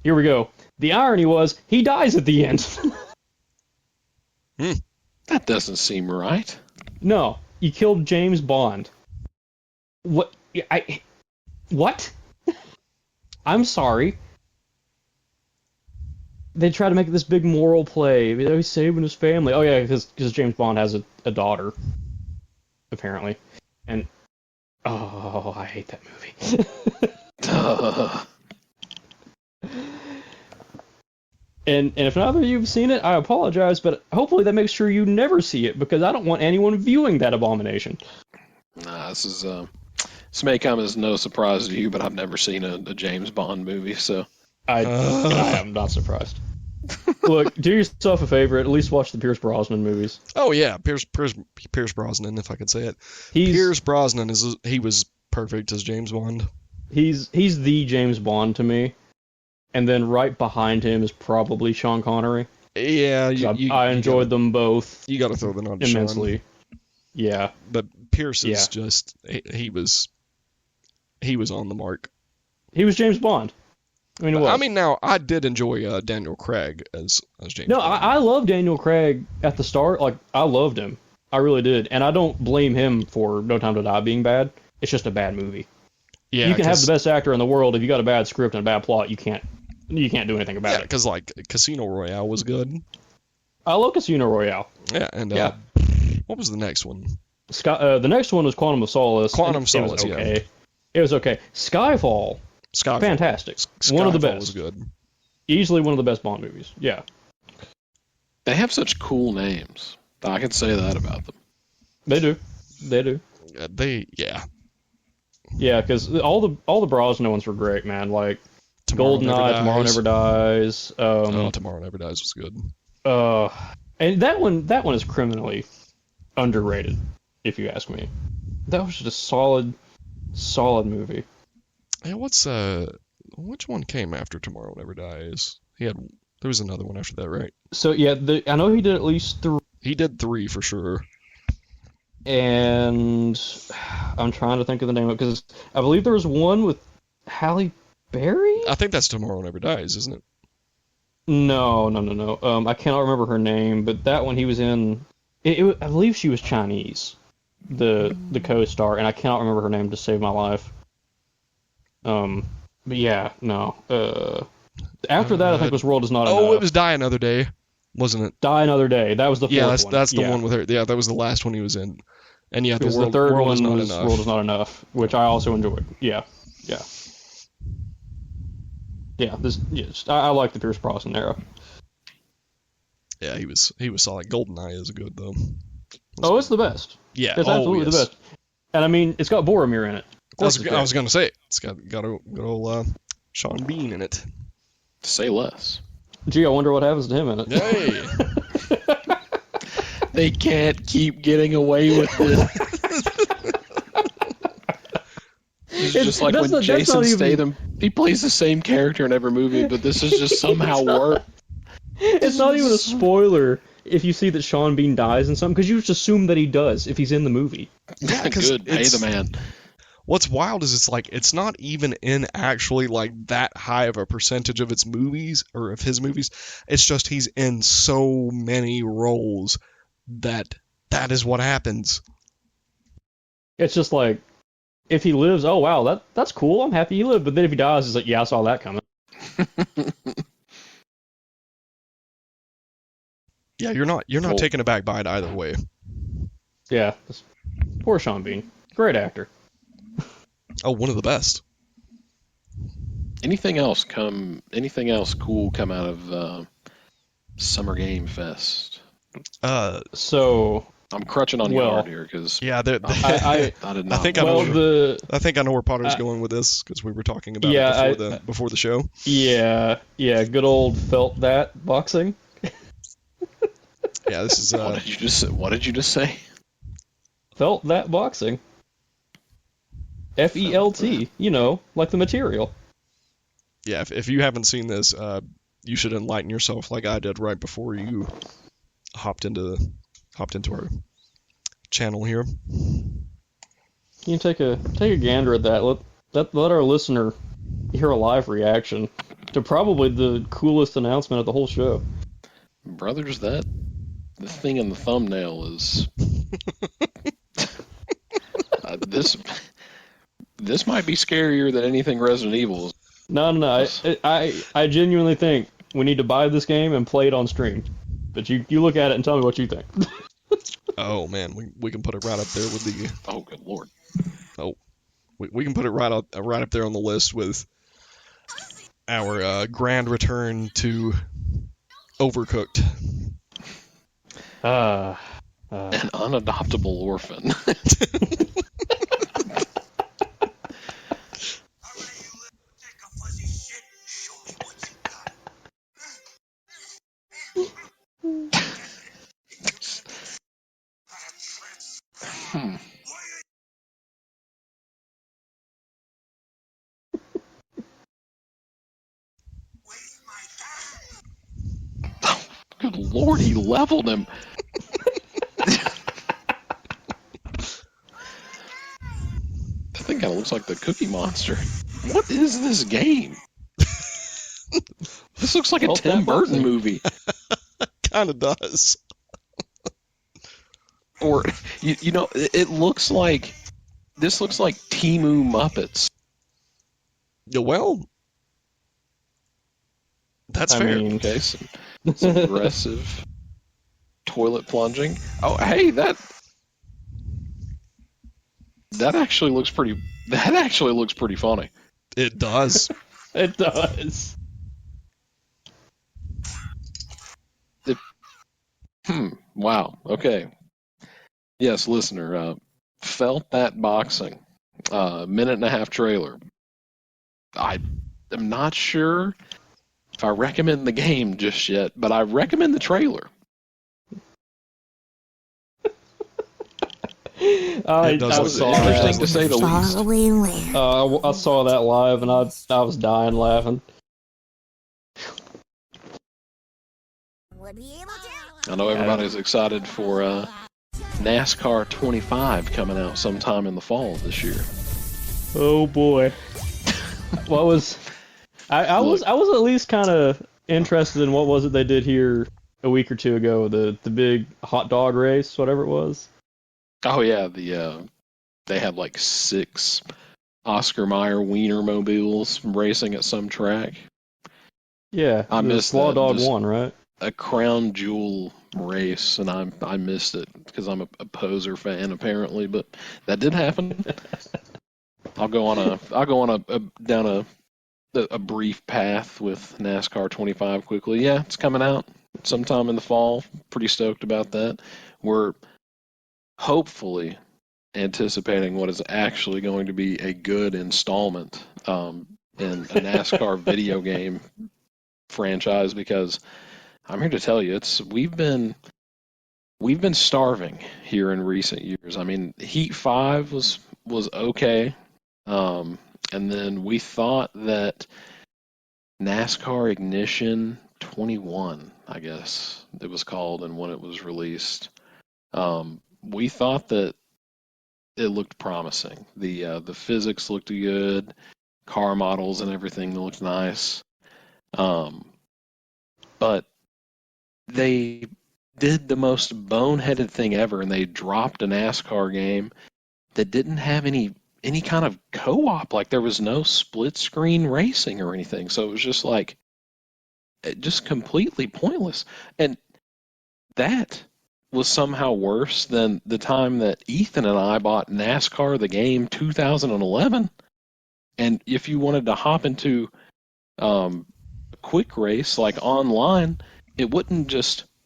here we go. The irony was he dies at the end. That doesn't seem right. No, you killed James Bond. What? What? I'm sorry. They try to make this big moral play. He's saving his family. Oh yeah, because James Bond has a daughter, apparently. And oh, I hate that movie. And if neither of you have seen it, I apologize, but hopefully that makes sure you never see it, because I don't want anyone viewing that abomination. Nah, this may come as no surprise to you, but I've never seen a James Bond movie, so I am not surprised. Look, do yourself a favor, at least watch the Pierce Brosnan movies. Oh yeah, Pierce Brosnan, if I could say it. Pierce Brosnan he was perfect as James Bond. He's the James Bond to me. And then right behind him is probably Sean Connery. Yeah, I enjoyed them both. You got to throw them on immensely. Sean. Yeah, but Pierce is just he was on the mark. He was James Bond. Now I did enjoy Daniel Craig as James. No, Bond. I love Daniel Craig at the start. Like, I loved him. I really did, and I don't blame him for No Time to Die being bad. It's just a bad movie. Yeah, you can have the best actor in the world. If you got a bad script and a bad plot, you can't do anything about it. Because like Casino Royale was good. I love Casino Royale. Yeah, and what was the next one? The next one was Quantum of Solace. Quantum of Solace, okay. It was okay. Skyfall, fantastic. One of the best. Was good. Easily one of the best Bond movies. Yeah. They have such cool names. I can say that about them. They do. Yeah, because all the Brosnan ones were great, man. Like GoldenEye, Tomorrow Never Dies. Tomorrow Never Dies was good. And that one is criminally underrated, if you ask me. That was just a solid movie. Hey, which one came after Tomorrow Never Dies? He had There was another one after that, right? So yeah, I know he did at least 3, He did 3 for sure. and I'm trying to think of the name of it because I believe there was one with Halle Berry. I think that's Tomorrow Never Dies, isn't it? No. I cannot remember her name, but that one he was in. I believe she was Chinese, the co-star, and I cannot remember her name to save my life. But yeah, no. After that, I think it was World Is Not Enough. Oh, it was Die Another Day, wasn't it? Die Another Day. That was the fourth one. That's the one with her. Yeah, that was the last one he was in. And yeah, Because the the third World one Is Not was Enough. World Is Not Enough, which I also enjoyed. Yeah. I like the Pierce Brosnan era. Yeah, he was solid. GoldenEye is good though. It's the best. Yeah, It's absolutely the best. And I mean, it's got Boromir in it. Of course I was gonna say it's got a good old Sean Bean in it. To say less. Gee, I wonder what happens to him in it. Hey, They can't keep getting away with it. It's just like when Jason Statham, he plays the same character in every movie, but this is just somehow worse. It's not even a spoiler if you see that Sean Bean dies in something, because you just assume that he does if he's in the movie. yeah, 'cause Good, pay the man. What's wild is it's not even in actually like that high of a percentage of its movies or of his movies. It's just he's in so many roles that is what happens. It's just like, if he lives, oh wow, that's cool, I'm happy he lived. But then if he dies, it's like, yeah, I saw that coming. Yeah, you're not Cool. taken aback by it either way. Yeah, poor Sean Bean, great actor. Oh, one of the best. Anything else cool come out of Summer Game Fest? So I'm crutching on your hard here because Yeah, I did not. I think I know where Potter's going with this because we were talking about it before the show. yeah, good old felt that boxing. Yeah, this is. What did you just say? Felt that boxing. FELT, like the material. Yeah, if you haven't seen this, you should enlighten yourself like I did right before you hopped into our channel here. You can take a gander at that. Let our listener hear a live reaction to probably the coolest announcement of the whole show. Brothers, the thing in the thumbnail is this might be scarier than anything Resident Evil. No. I genuinely think we need to buy this game and play it on stream. But you look at it and tell me what you think. Oh man, we can put it right up there with the. Oh, good lord. Oh, we can put it right up there on the list with our grand return to Overcooked. An unadoptable orphan. Good lord, he leveled him. That thing kind of looks like the Cookie Monster. What is this game? This looks like a Tim Burton movie. Kind of does. Or, it looks like... This looks like Temu Muppets. Yeah, well, that's fair. Okay, some aggressive toilet plunging. Oh, hey, that actually looks pretty... That actually looks pretty funny. It does. It does. Wow. Okay. Yes, listener. Felt that boxing. Minute and a half trailer. I am not sure if I recommend the game just yet, but I recommend the trailer. I saw interesting to say the least. I saw that live and I was dying laughing. I know everybody's excited for NASCAR 25 coming out sometime in the fall this year. Oh boy. What was I was at least kind of interested in what was it they did here a week or two ago, the big hot dog race, whatever it was. Oh yeah, they had like 6 Oscar Mayer Wiener mobiles racing at some track. Yeah, I the missed Slaw that. Dog Just won, right? a crown jewel race, and I missed it because I'm a poser fan apparently, but that did happen. I'll go on a down a brief path with NASCAR 25 quickly. Yeah, it's coming out sometime in the fall. Pretty stoked about that. We're hopefully anticipating what is actually going to be a good installment in a NASCAR video game franchise, because I'm here to tell you we've been starving here in recent years. I mean, Heat 5 was okay. And then we thought that NASCAR Ignition 21, I guess it was called, and when it was released, we thought that it looked promising. The physics looked good, car models and everything looked nice. But they did the most boneheaded thing ever, and they dropped a NASCAR game that didn't have any kind of co-op. Like, there was no split screen racing or anything, so it was just like just completely pointless. And that was somehow worse than the time that Ethan and I bought NASCAR the game 2011. And if you wanted to hop into a quick race like online, it wouldn't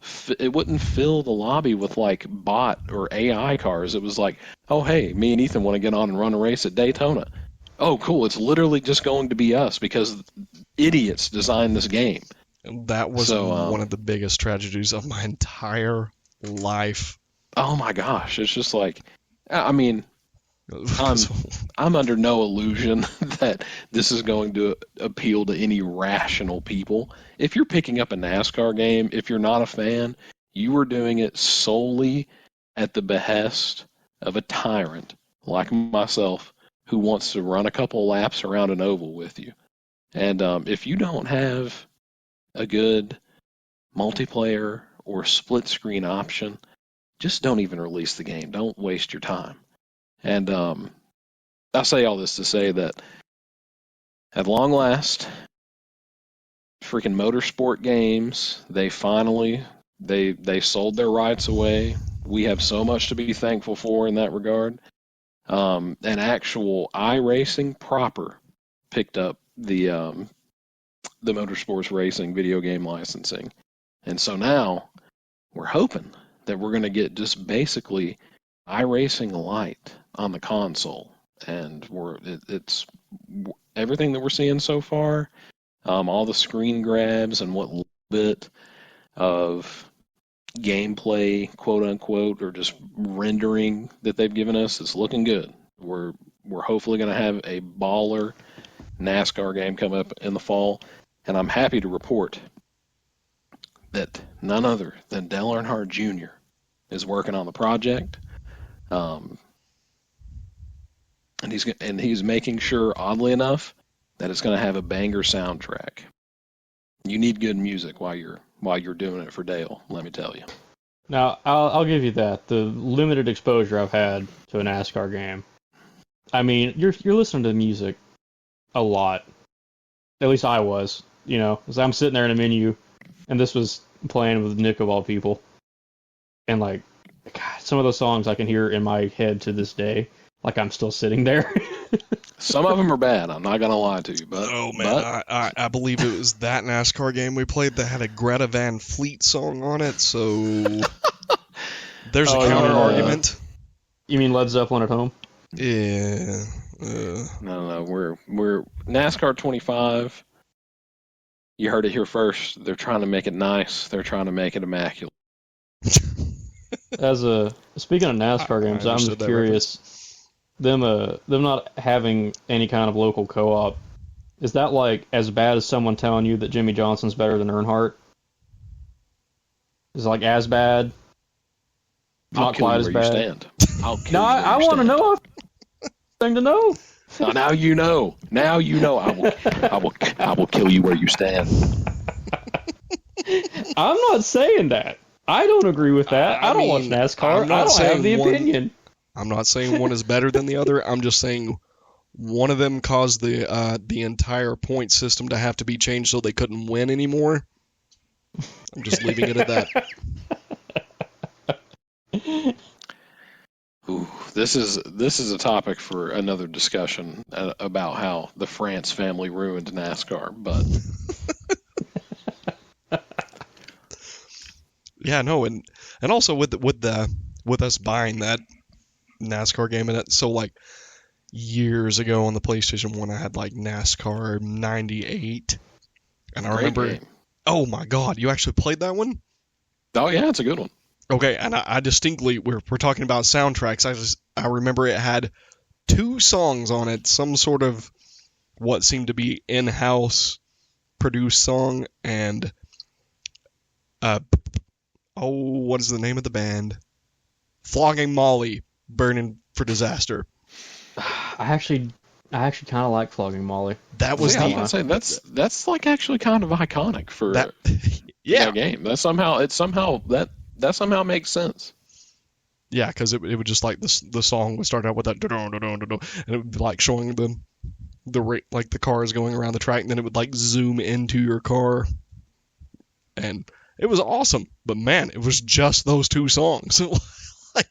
fill the lobby with like bot or AI cars. It was like, oh hey, me and Ethan want to get on and run a race at Daytona. Oh cool, it's literally just going to be us because idiots designed this game. That was one of the biggest tragedies of my entire life. Oh my gosh, it's just like, I mean, I'm under no illusion that this is going to appeal to any rational people. If you're picking up a NASCAR game, if you're not a fan, you are doing it solely at the behest of a tyrant like myself who wants to run a couple laps around an oval with you. And if you don't have a good multiplayer or split screen option, just don't even release the game. Don't waste your time. And I say all this to say that at long last, freaking Motorsport Games, they finally they sold their rights away. We have so much to be thankful for in that regard. And actual iRacing proper picked up the Motorsports Racing video game licensing. And so now we're hoping that we're going to get just basically iRacing Lite on the console. And it's everything that we're seeing so far, all the screen grabs and what little bit of gameplay, quote unquote, or just rendering that they've given us, is looking good. We're hopefully going to have a baller NASCAR game come up in the fall, and I'm happy to report that none other than Dale Earnhardt Jr. is working on the project. And he's making sure, oddly enough, that it's going to have a banger soundtrack. You need good music while you're doing it for Dale, let me tell you. Now, I'll give you that. The limited exposure I've had to a NASCAR game, I mean, you're listening to music a lot. At least I was, because I'm sitting there in a menu, and this was playing with Nick of all people, and like, God, some of those songs I can hear in my head to this day. Like I'm still sitting there. Some of them are bad, I'm not going to lie to you. But oh, man, I believe it was that NASCAR game we played that had a Greta Van Fleet song on it, so there's a counter argument. You mean Led Zeppelin at Home? Yeah. No, we're NASCAR 25. You heard it here first. They're trying to make it nice. They're trying to make it immaculate. Speaking of NASCAR games, I'm just curious. Them not having any kind of local co-op, is that like as bad as someone telling you that Jimmy Johnson's better than Earnhardt? Is it like as bad? I'll Not kill quite you as where bad. you stand. I'll kill No, you where I you want to stand. know. Thing to know. Now you know. Now you know. I will kill you where you stand. I'm not saying that. I don't agree with that. I don't watch mean, NASCAR. I'm not I don't have saying the one- opinion. I'm not saying one is better than the other. I'm just saying one of them caused the entire point system to have to be changed so they couldn't win anymore. I'm just leaving it at that. Ooh, this is a topic for another discussion about how the France family ruined NASCAR. But Yeah, no, and also with us buying that NASCAR game, and it, so like years ago on the PlayStation 1, I had like NASCAR 98, and I great remember, game. oh my God, you actually played that one? Oh yeah, it's a good one. Okay, and I distinctly, we're talking about soundtracks. I remember it had 2 songs on it, some sort of what seemed to be in-house produced song, and what is the name of the band? Flogging Molly, Burning for Disaster. I actually kind of like Flogging Molly. That was I was the gonna say that's like actually kind of iconic for that yeah that game. That somehow makes sense. yeah, because it would just like the song would start out with that and it would be like showing the rate, like the cars going around the track, and then it would like zoom into your car, and it was awesome. But man, it was just those 2 songs. Like,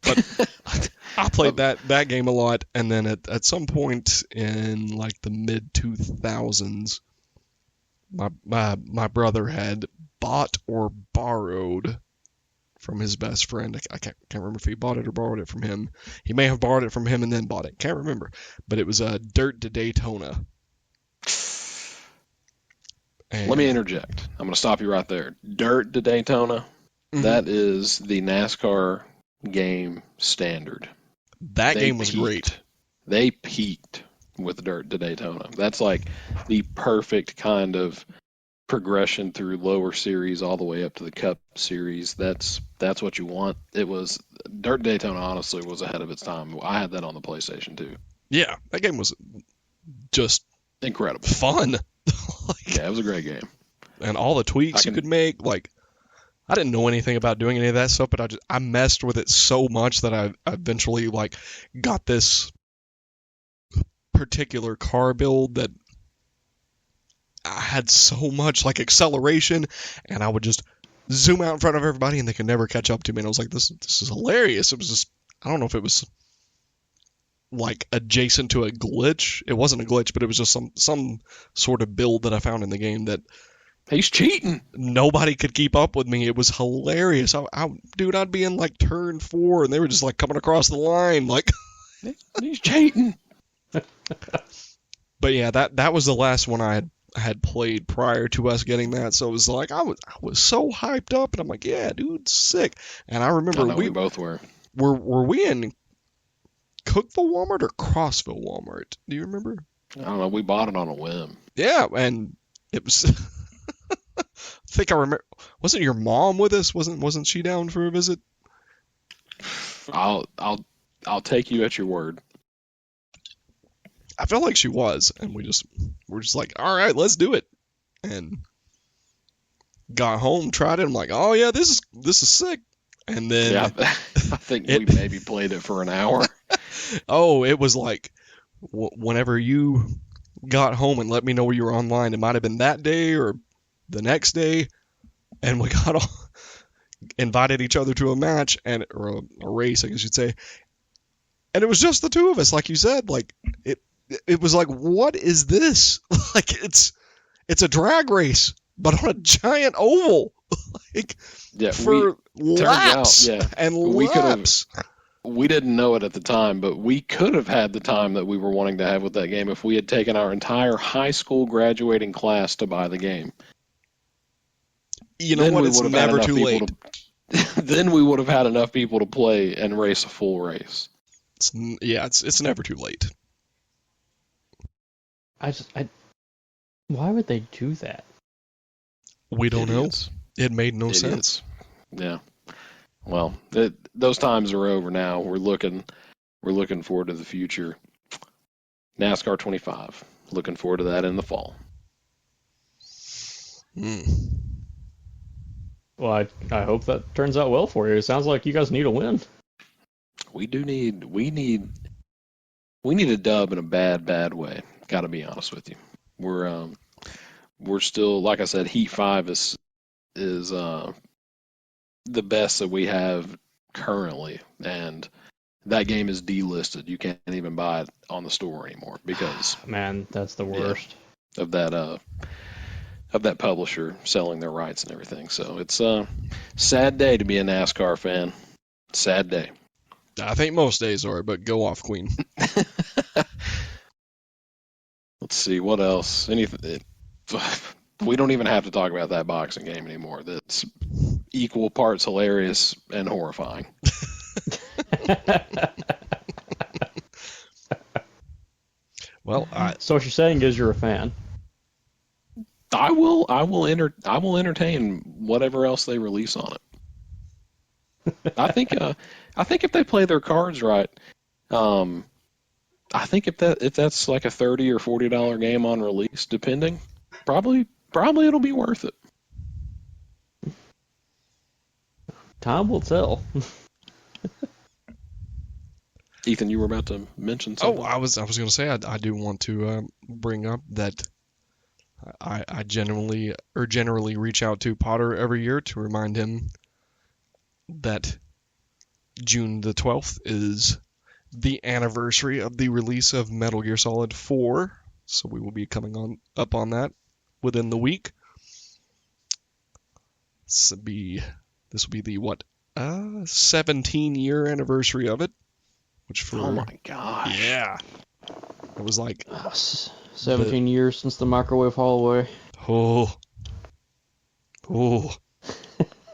but I played that game a lot, and then at some point in like the mid 2000s, my brother had bought or borrowed from his best friend. I can't remember if he bought it or borrowed it from him. He may have borrowed it from him and then bought it. Can't remember. But it was Dirt to Daytona. And Let me interject. I'm going to stop you right there. Dirt to Daytona. Mhm. That is the NASCAR game standard. That They game was peaked. great. They peaked with Dirt to Daytona. That's like the perfect kind of progression through lower series all the way up to the Cup series. That's what you want. It was Dirt to Daytona. Honestly, was ahead of its time. I had that on the PlayStation 2. Yeah, that game was just Incredible. fun. Yeah, it was a great game. And all the tweaks you could make, like, I didn't know anything about doing any of that stuff, but I messed with it so much that I eventually like got this particular car build that I had so much like acceleration, and I would just zoom out in front of everybody, and they could never catch up to me. And I was like, this is hilarious. It was just, I don't know if it was like adjacent to a glitch. It wasn't a glitch, but it was just some sort of build that I found in the game that He's cheating. nobody could keep up with me. It was hilarious. Dude, I'd be in like turn 4, and they were just like coming across the line, like. He's cheating. But yeah, that was the last one I had played prior to us getting that. So it was like I was so hyped up, and I'm like, yeah, dude, sick. And I remember we both were. were we in Cookville Walmart or Crossville Walmart? Do you remember? I don't know. We bought it on a whim. Yeah, and it was. I think I remember. Wasn't your mom with us? Wasn't she down for a visit? I'll take you at your word. I felt like she was, and we're just like, all right, let's do it. And got home, tried it. I'm like, oh yeah, this is sick. And then Yeah, I think we maybe played it for an hour. oh, it was like whenever you got home and let me know you were online, it might have been that day or the next day, and we got all invited each other to a match or a race, I guess you'd say. And it was just the 2 of us, like you said. Like it was like, what is this? Like it's a drag race, but on a giant oval. Like Yeah, for laps out, yeah, and we laps. We didn't know it at the time, but we could have had the time that we were wanting to have with that game if we had taken our entire high school graduating class to buy the game. You know what? It's never too late. Then we would have had enough people to play and race a full race. It's never too late. Why would they do that? We don't know. Idiots. It made no It sense. is. Yeah. Well, those times are over now. We're looking forward to the future. NASCAR 25. Looking forward to that in the fall. Mm. Well, I hope that turns out well for you. It sounds like you guys need a win. We need a dub in a bad way. Got to be honest with you. We're still, like I said, Heat 5 is the best that we have currently, and that game is delisted. You can't even buy it on the store anymore because Man, that's the worst. of that publisher selling their rights and everything. So it's a sad day to be a NASCAR fan. Sad day. I think most days are, but go off, Queen. Let's see what else. Anything. We don't even have to talk about that boxing game anymore. That's equal parts hilarious and horrifying. Well, So what you're saying is you're a fan. I will entertain whatever else they release on it. I think if they play their cards right, I think if that's like a $30 or $40 game on release, depending, probably it'll be worth it. Time will tell. Ethan, you were about to mention oh, something. I was going to say I do want to bring up that I generally reach out to Potter every year to remind him that June the 12th is the anniversary of the release of Metal Gear Solid 4, so we will be coming up on that within the week. This will be the 17-year anniversary of it, which for Oh my gosh! yeah, it was like 17 years since the microwave hallway. oh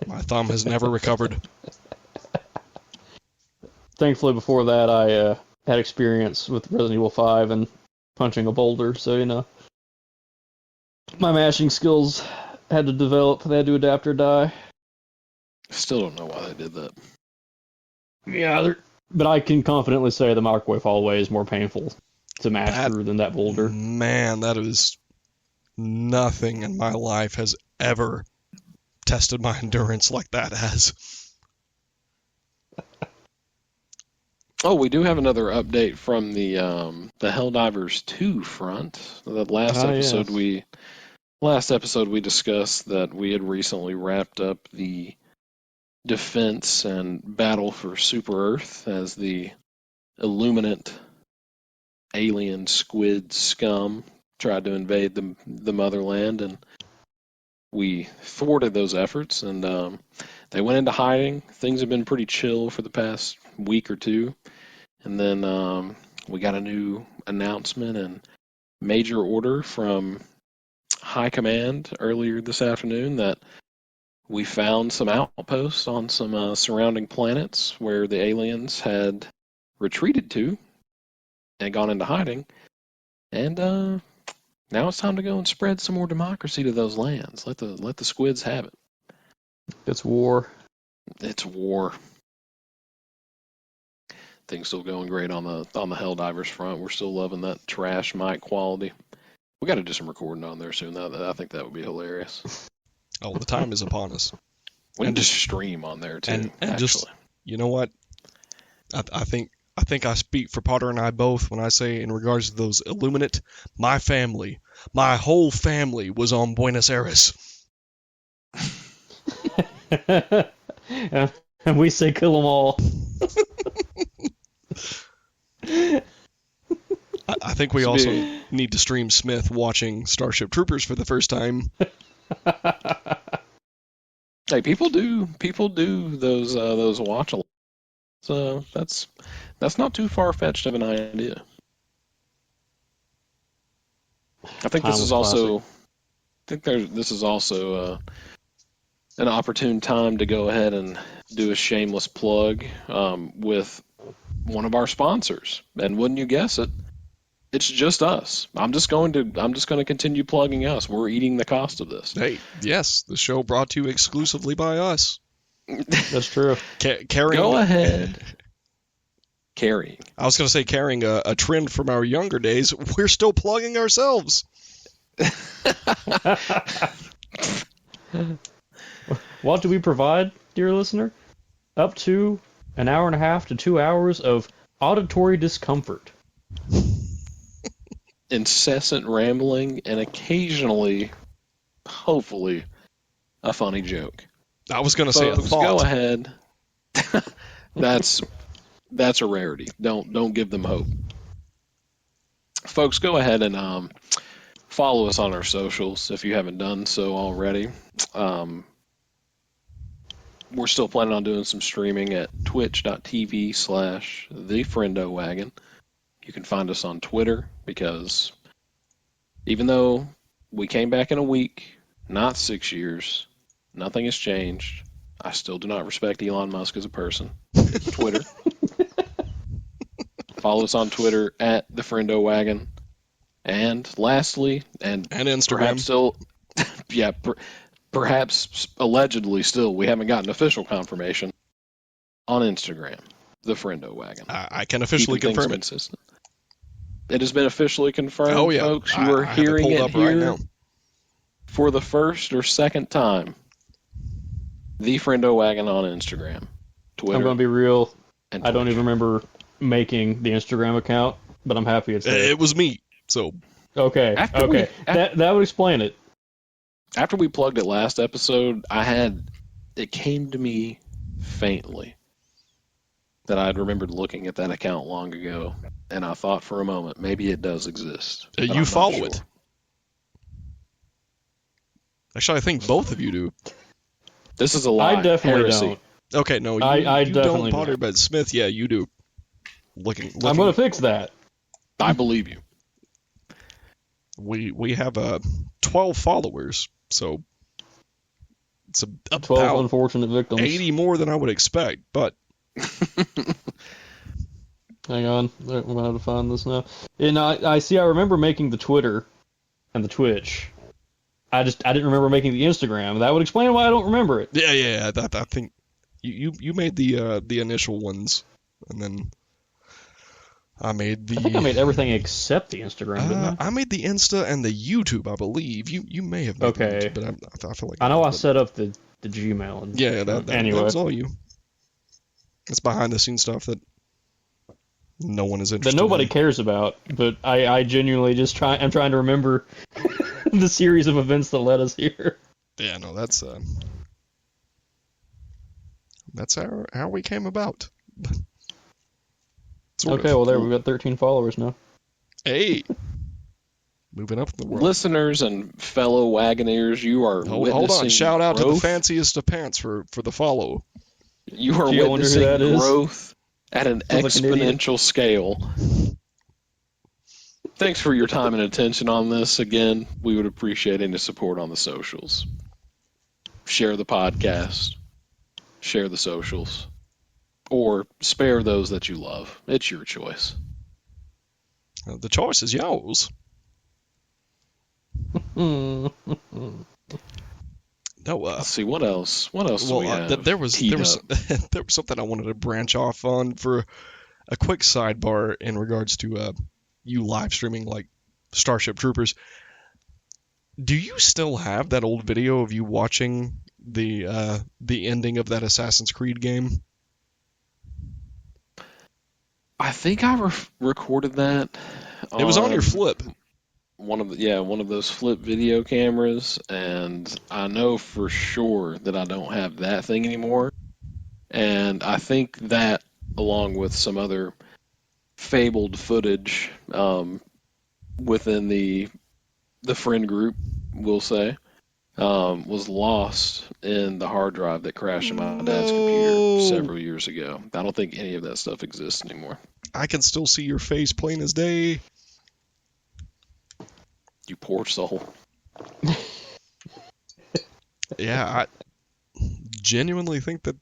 my thumb has never recovered. Thankfully, before that, I had experience with Resident Evil 5 and punching a boulder, so, my mashing skills had to develop. They had to adapt or die. Still don't know why they did that. Yeah, but I can confidently say the microwave hallway is more painful to mash through than that boulder. Man, that is nothing in my life has ever tested my endurance like that has. Oh, we do have another update from the Helldivers 2 front. The last episode we discussed that we had recently wrapped up the defense and battle for Super Earth as the Illuminate alien squid scum tried to invade the motherland, and we thwarted those efforts, and they went into hiding. Things have been pretty chill for the past week or two, and then we got a new announcement and major order from High Command earlier this afternoon that we found some outposts on some surrounding planets where the aliens had retreated to and gone into hiding, and now it's time to go and spread some more democracy to those lands. Let the squids have it. It's war. It's war. Things still going great on the Helldivers front. We're still loving that trash mic quality. We got to do some recording on there soon. I think that would be hilarious. Oh, the time is upon us. We can just stream on there too. And just, you know what? I think I speak for Potter and I both when I say in regards to those Illuminate, my whole family was on Buenos Aires. And we say kill them all. I think we also need to stream Smith watching Starship Troopers for the first time. Hey, people do those watch alongs. So that's not too far fetched of an idea. I think this is also an opportune time to go ahead and do a shameless plug with one of our sponsors. And wouldn't you guess it, It's just us. I'm just going to continue plugging us. We're eating the cost of this. Hey, yes, the show brought to you exclusively by us. That's true. Carrying, Go ahead. Carrying. I was going to say carrying a trend from our younger days. We're still plugging ourselves. What do we provide, dear listener? Up to an hour and a half to 2 hours of auditory discomfort. Incessant rambling and occasionally, hopefully, a funny joke. I was going to say a Folks, thought. go ahead. That's a rarity. Don't give them hope. Folks, go ahead and follow us on our socials if you haven't done so already. We're still planning on doing some streaming at twitch.tv/thefriendowagon. You can find us on Twitter because even though we came back in a week, not 6 years, nothing has changed. I still do not respect Elon Musk as a person. It's Twitter. Follow us on Twitter at thefriendowagon. And lastly, and Instagram. Perhaps still, yeah, perhaps allegedly still, we haven't gotten official confirmation on Instagram, the Friendo Wagon. I can officially confirm it. Consistent. It has been officially confirmed, Oh, yeah. folks. You are I have it hearing pulled it up right here now. for the first or second time. The Friendo Wagon on Instagram, Twitter. I'm going to be real. and I don't Twitch. even remember making the Instagram account, but I'm happy it's there. It was me, so Okay, After that would explain it. After we plugged it last episode, it came to me faintly that I'd remembered looking at that account long ago, and I thought for a moment maybe it does exist. but I'm you not follow sure. it. Actually, I think both of you do. This is a lie. I definitely Heresy. don't. Okay, no, you, I you definitely don't, Potter, don't. but Smith, yeah, you do. Looking. I'm going to fix that. I believe you. We have 12 followers, so it's 12 about unfortunate victims. 80 more than I would expect. But Hang on, we're going to have to find this now. And I see. I remember making the Twitter and the Twitch. I didn't remember making the Instagram. That would explain why I don't remember it. yeah, I think you made the initial ones, and then I made the. I think I made everything except the Instagram, didn't I? I made the Insta and the YouTube, I believe. You may have made the Okay. YouTube, but I feel like I know I did. set up the Gmail. And, Yeah, that anyway. was all you. It's behind the scenes stuff that no one is that interested nobody in. cares about, but I genuinely I'm trying to remember the series of events that led us here. Yeah, no, that's how we came about. Sort Okay, of. well there we've got 13 followers now. Hey, moving up in the world. Listeners and fellow Wagoneers, you are Hold witnessing on, shout out to the growth. fanciest of pants for the follow. You are Gee, I wonder who witnessing that is. growth at an Sounds like an idiot. exponential scale. Thanks for your time and attention on this. Again, we would appreciate any support on the socials. Share the podcast, share the socials, or spare those that you love. It's your choice. The choice is yours. Hmm. No, Let's see what else. What else do we have? there was teed up? there was something I wanted to branch off on for a quick sidebar in regards to you live streaming like Starship Troopers. Do you still have that old video of you watching the ending of that Assassin's Creed game? I think I recorded that. It was on your flip. One of those flip video cameras, and I know for sure that I don't have that thing anymore. And I think that, along with some other fabled footage within the friend group, we'll say, was lost in the hard drive that crashed in my dad's computer several years ago. I don't think any of that stuff exists anymore. I can still see your face plain as day. You poor soul. Yeah, I genuinely think that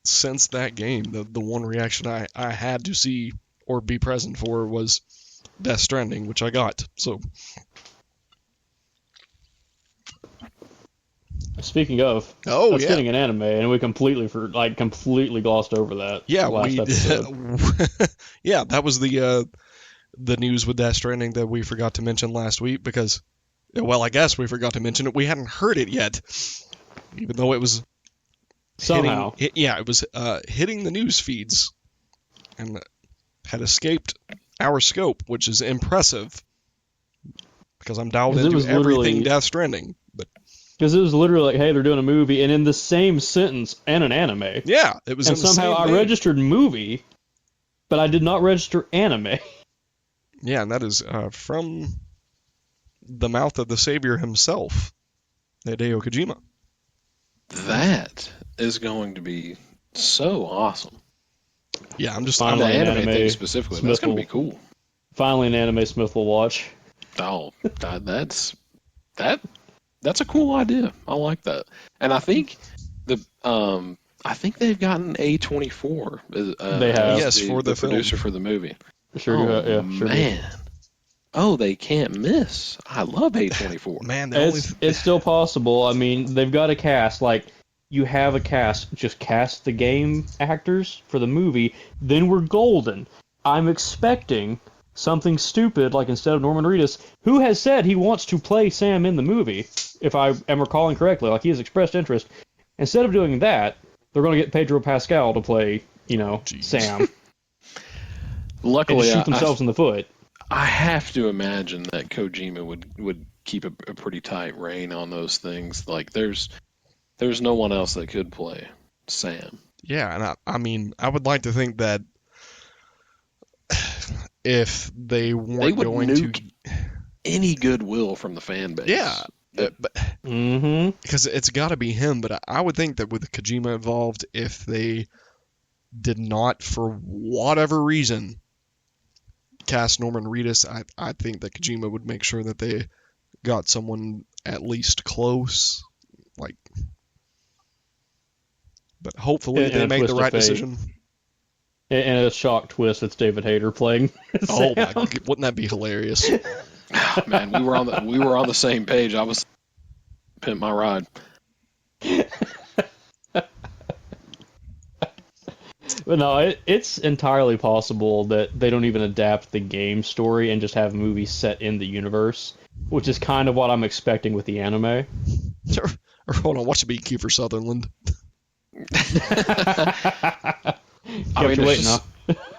since that game, the one reaction I had to see or be present for was Death Stranding, which I got. So Speaking of, oh that's yeah, getting an anime, and we completely glossed over that yeah, last we episode. yeah, that was the news with Death Stranding that we forgot to mention last week because, well, I guess we forgot to mention it. We hadn't heard it yet, even though it was Somehow. it was hitting the news feeds and had escaped our scope, which is impressive because I'm dialed 'Cause it into was everything literally- Death Stranding. But Because it was literally like, hey, they're doing a movie, and in the same sentence, and an anime. yeah, it was And in the somehow same I name. registered movie, but I did not register anime. Yeah, and that is from the mouth of the savior himself, Hideo Kojima. That is going to be so awesome. Yeah, I'm just The Finally, an anime thing anime specifically, that's going to be cool. Finally, an anime Smith will watch. Oh, that's a cool idea. I like that. And I think they've gotten A24. They have. Yes, for the film. producer for the movie. Sure do. Oh, Yeah, sure do. man. Oh, they can't miss. I love A24. Man, the only It's still possible. I mean, they've got a cast. Like, you have a cast. Just cast the game actors for the movie. Then we're golden. I'm expecting something stupid, like instead of Norman Reedus, who has said he wants to play Sam in the movie, if I am recalling correctly, like he has expressed interest. Instead of doing that, they're going to get Pedro Pascal to play, Jeez. Sam, and Luckily, just shoot themselves in the foot. I have to imagine that Kojima would keep a pretty tight rein on those things. Like, there's no one else that could play Sam. Yeah, and I mean, I would like to think that if they weren't would going nuke any goodwill from the fan base. yeah, but Mm-hmm. because it's got to be him. But I would think that with Kojima involved, if they did not, for whatever reason, cast Norman Reedus, I think that Kojima would make sure that they got someone at least close, like. But hopefully And they a make the twist of right fate. decision. And a shock twist, it's David Hayter playing Oh Sam. my god, wouldn't that be hilarious? Man, we were on the same page. I was pimp my ride. But no, it's entirely possible that they don't even adapt the game story and just have movies set in the universe, which is kind of what I'm expecting with the anime. Or hold on, watch it be Kiefer Sutherland. Kept you waiting, huh?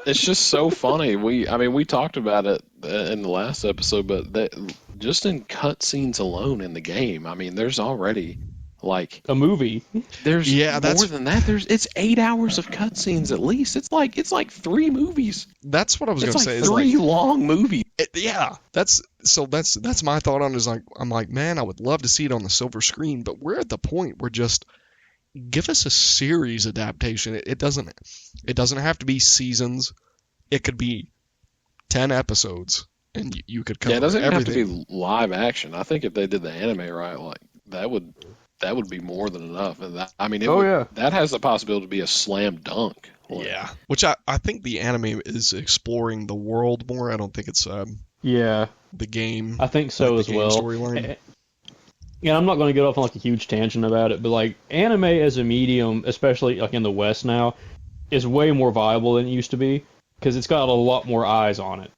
It's just so funny. We talked about it in the last episode, but just in cutscenes alone in the game, there's already like A movie. there's Yeah, more than that. It's 8 hours of cutscenes at least. It's like 3 movies. That's what I was It's gonna like say. Is 3 long movies. yeah, that's my thought on it. Is like, I'm like, man, I would love to see it on the silver screen, but we're at the point where just give us a series adaptation. It doesn't have to be seasons. It could be 10 episodes, and you could cover Yeah, it doesn't everything. have to be live action. I think if they did the anime right, like that would be more than enough. And that has the possibility to be a slam dunk. Like, Yeah, which I think the anime is exploring the world more. I don't think it's Yeah, the game. I think so like as the game well. storyline. Yeah, I'm not going to get off on like a huge tangent about it, but like anime as a medium, especially like in the West now, is way more viable than it used to be because it's got a lot more eyes on it.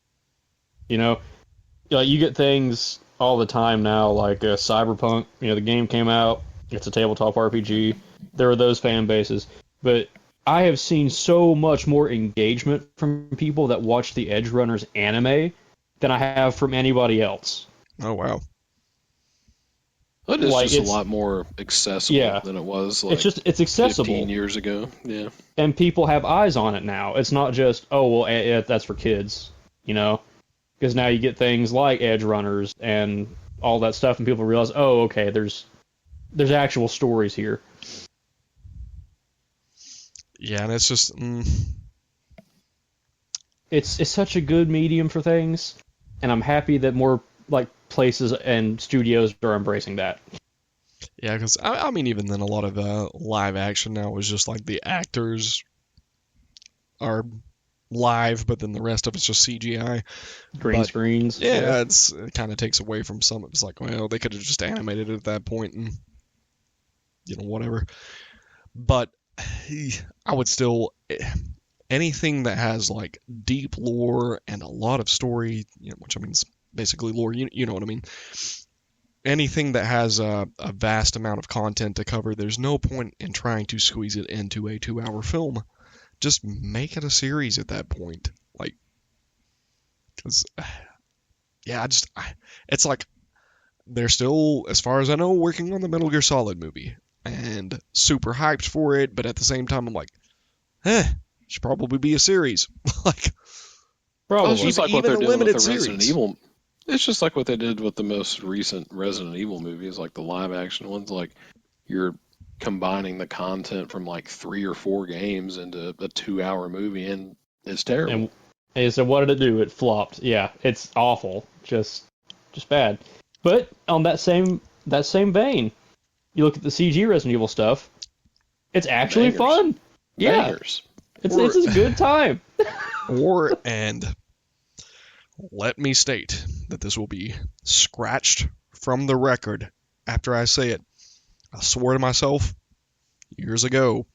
Like you get things all the time now, like Cyberpunk. The game came out. It's a tabletop RPG. There are those fan bases, but I have seen so much more engagement from people that watch the Edge Runners anime than I have from anybody else. Oh wow. It is Like, just a it's- lot more accessible Yeah. than it was like It's accessible. 15 years ago. Yeah. And people have eyes on it now. It's not just, oh, well, that's for kids, Because now you get things like Edge Runners and all that stuff, and people realize, oh, okay, there's actual stories here. Yeah, and it's just It's such a good medium for things, and I'm happy that more like places and studios are embracing that. yeah, because I mean, even then, a lot of live action now is just like the actors are live, but then the rest of it's just CGI. Green screens. Yeah, it kind of takes away from some. It's like, well, they could have just animated it at that point and, whatever. But I would still, anything that has like deep lore and a lot of story, which I mean is basically lore, you know what I mean. Anything that has a vast amount of content to cover, there's no point in trying to squeeze it into a 2-hour film. Just make it a series at that point. Like, because, it's like, they're still, as far as I know, working on the Metal Gear Solid movie. And super hyped for it, but at the same time, I'm like, should probably be a series. Like, probably. It's just like what even they're a doing with limited the Resident series. Evil. It's just like what they did with the most recent Resident Evil movies, like the live action ones. Like, you're combining the content from like 3 or 4 games into a 2-hour movie, and it's terrible. And so what did it do? It flopped. Yeah, it's awful. Just bad. But on that same vein, you look at the CG Resident Evil stuff. It's actually Bangers. fun. Yeah, Bangers. it's a good time. And let me state that this will be scratched from the record after I say it. I swore to myself years ago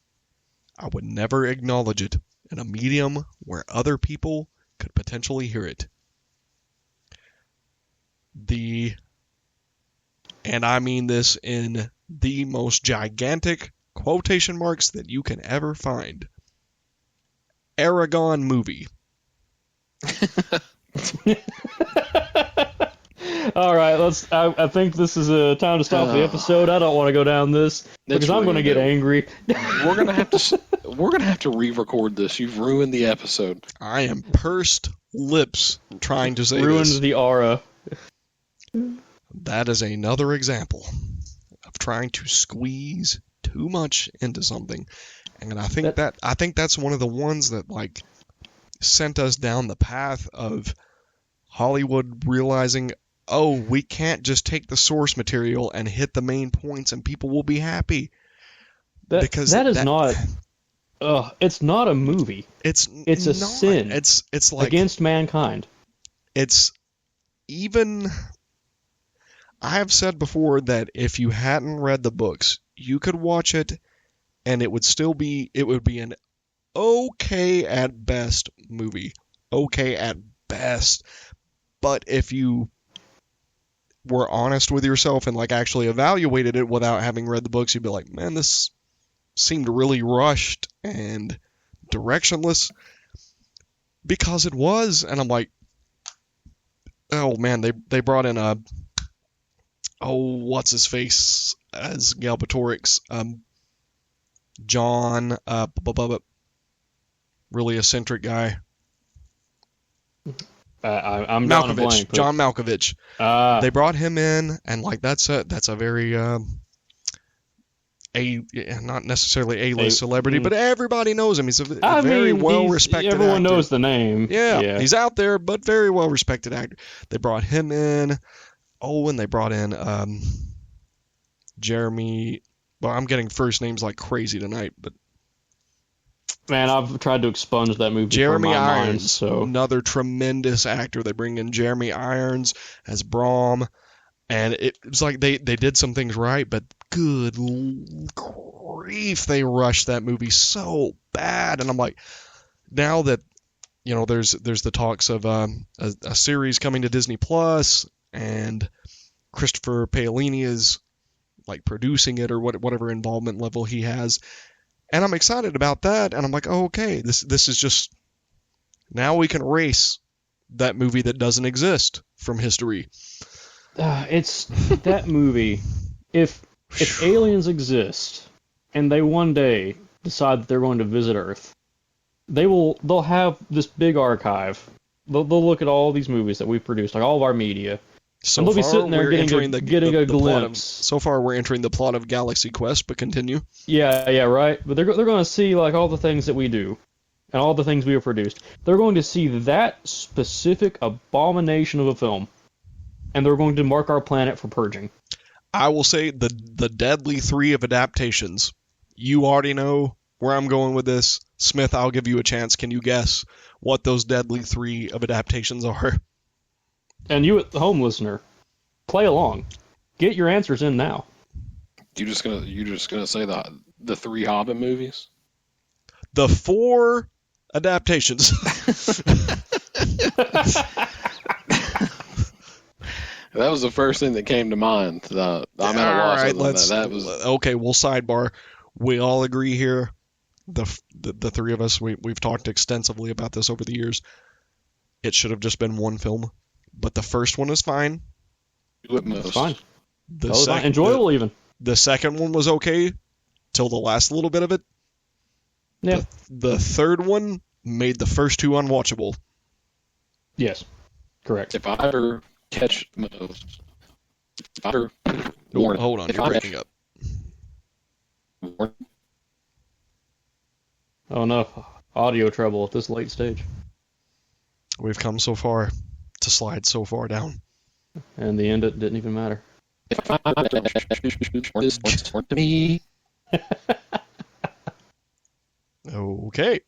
I would never acknowledge it in a medium where other people could potentially hear it. And I mean this in the most gigantic quotation marks that you can ever find. Aragon movie. All right, I think this is a time to stop the episode. I don't want to go down this because I'm going to get angry. We're gonna have to re-record this. You've ruined the episode. I am pursed lips trying to say Ruined this. the aura. That is another example of trying to squeeze too much into something, and I think that's one of the ones that like sent us down the path of Hollywood realizing, oh, we can't just take the source material and hit the main points and people will be happy. It's not a movie. It's a sin. It's like against mankind. It's even. I have said before that if you hadn't read the books, you could watch it and it would be an okay at best movie. Okay at best. But if you were honest with yourself and like actually evaluated it without having read the books, you'd be like, man, this seemed really rushed and directionless, because it was. And I'm like, oh man, they brought in what's his face as Galbatorix, John, really eccentric guy. I'm Malkovich, John Malkovich. They brought him in, and like that's a very not necessarily A-list celebrity, but everybody knows him. He's a very well respected. Everyone actor. knows the name. Yeah, he's out there, but very well respected actor. They brought him in. Oh, and they brought in Jeremy. Well, I'm getting first names like crazy tonight, but man, I've tried to expunge that movie Jeremy from my Irons, mind. So another tremendous actor. They bring in Jeremy Irons as Brahm, and it was like they did some things right, but good grief, they rushed that movie so bad. And I'm like, now that there's the talks of a series coming to Disney Plus, and Christopher Paolini is like producing it or whatever involvement level he has. And I'm excited about that, and I'm like, oh, okay, this is just, now we can erase that movie that doesn't exist from history. It's that movie. If aliens exist and they one day decide that they're going to visit Earth, they'll have this big archive. They'll look at all these movies that we've produced, like all of our media. So and they'll be far, sitting there we're entering getting a glimpse. So far, we're entering the plot of Galaxy Quest, but continue. Yeah, right. But they're going to see like all the things that we do, and all the things we have produced. They're going to see that specific abomination of a film, and they're going to mark our planet for purging. I will say the deadly 3 of adaptations. You already know where I'm going with this. Smith, I'll give you a chance. Can you guess what those deadly 3 of adaptations are? And you at the home listener, play along. Get your answers in now. You just gonna say the 3 Hobbit movies? The 4 adaptations. That was the first thing that came to mind. I'm at a loss. All right, that was okay. We'll sidebar. We all agree here. The 3 of us, we've talked extensively about this over the years. It should have just been 1 film, but the first one is fine. It's fine. The enjoyable even. The second one was okay till the last little bit of it. Yeah. The third one made the first 2 unwatchable. Yes. Correct. If I ever catch most, if I ever Hold on, you're breaking up. Oh no, audio trouble at this late stage. We've come so far to slide so far down. And the end, it didn't even matter. If I to me. Okay.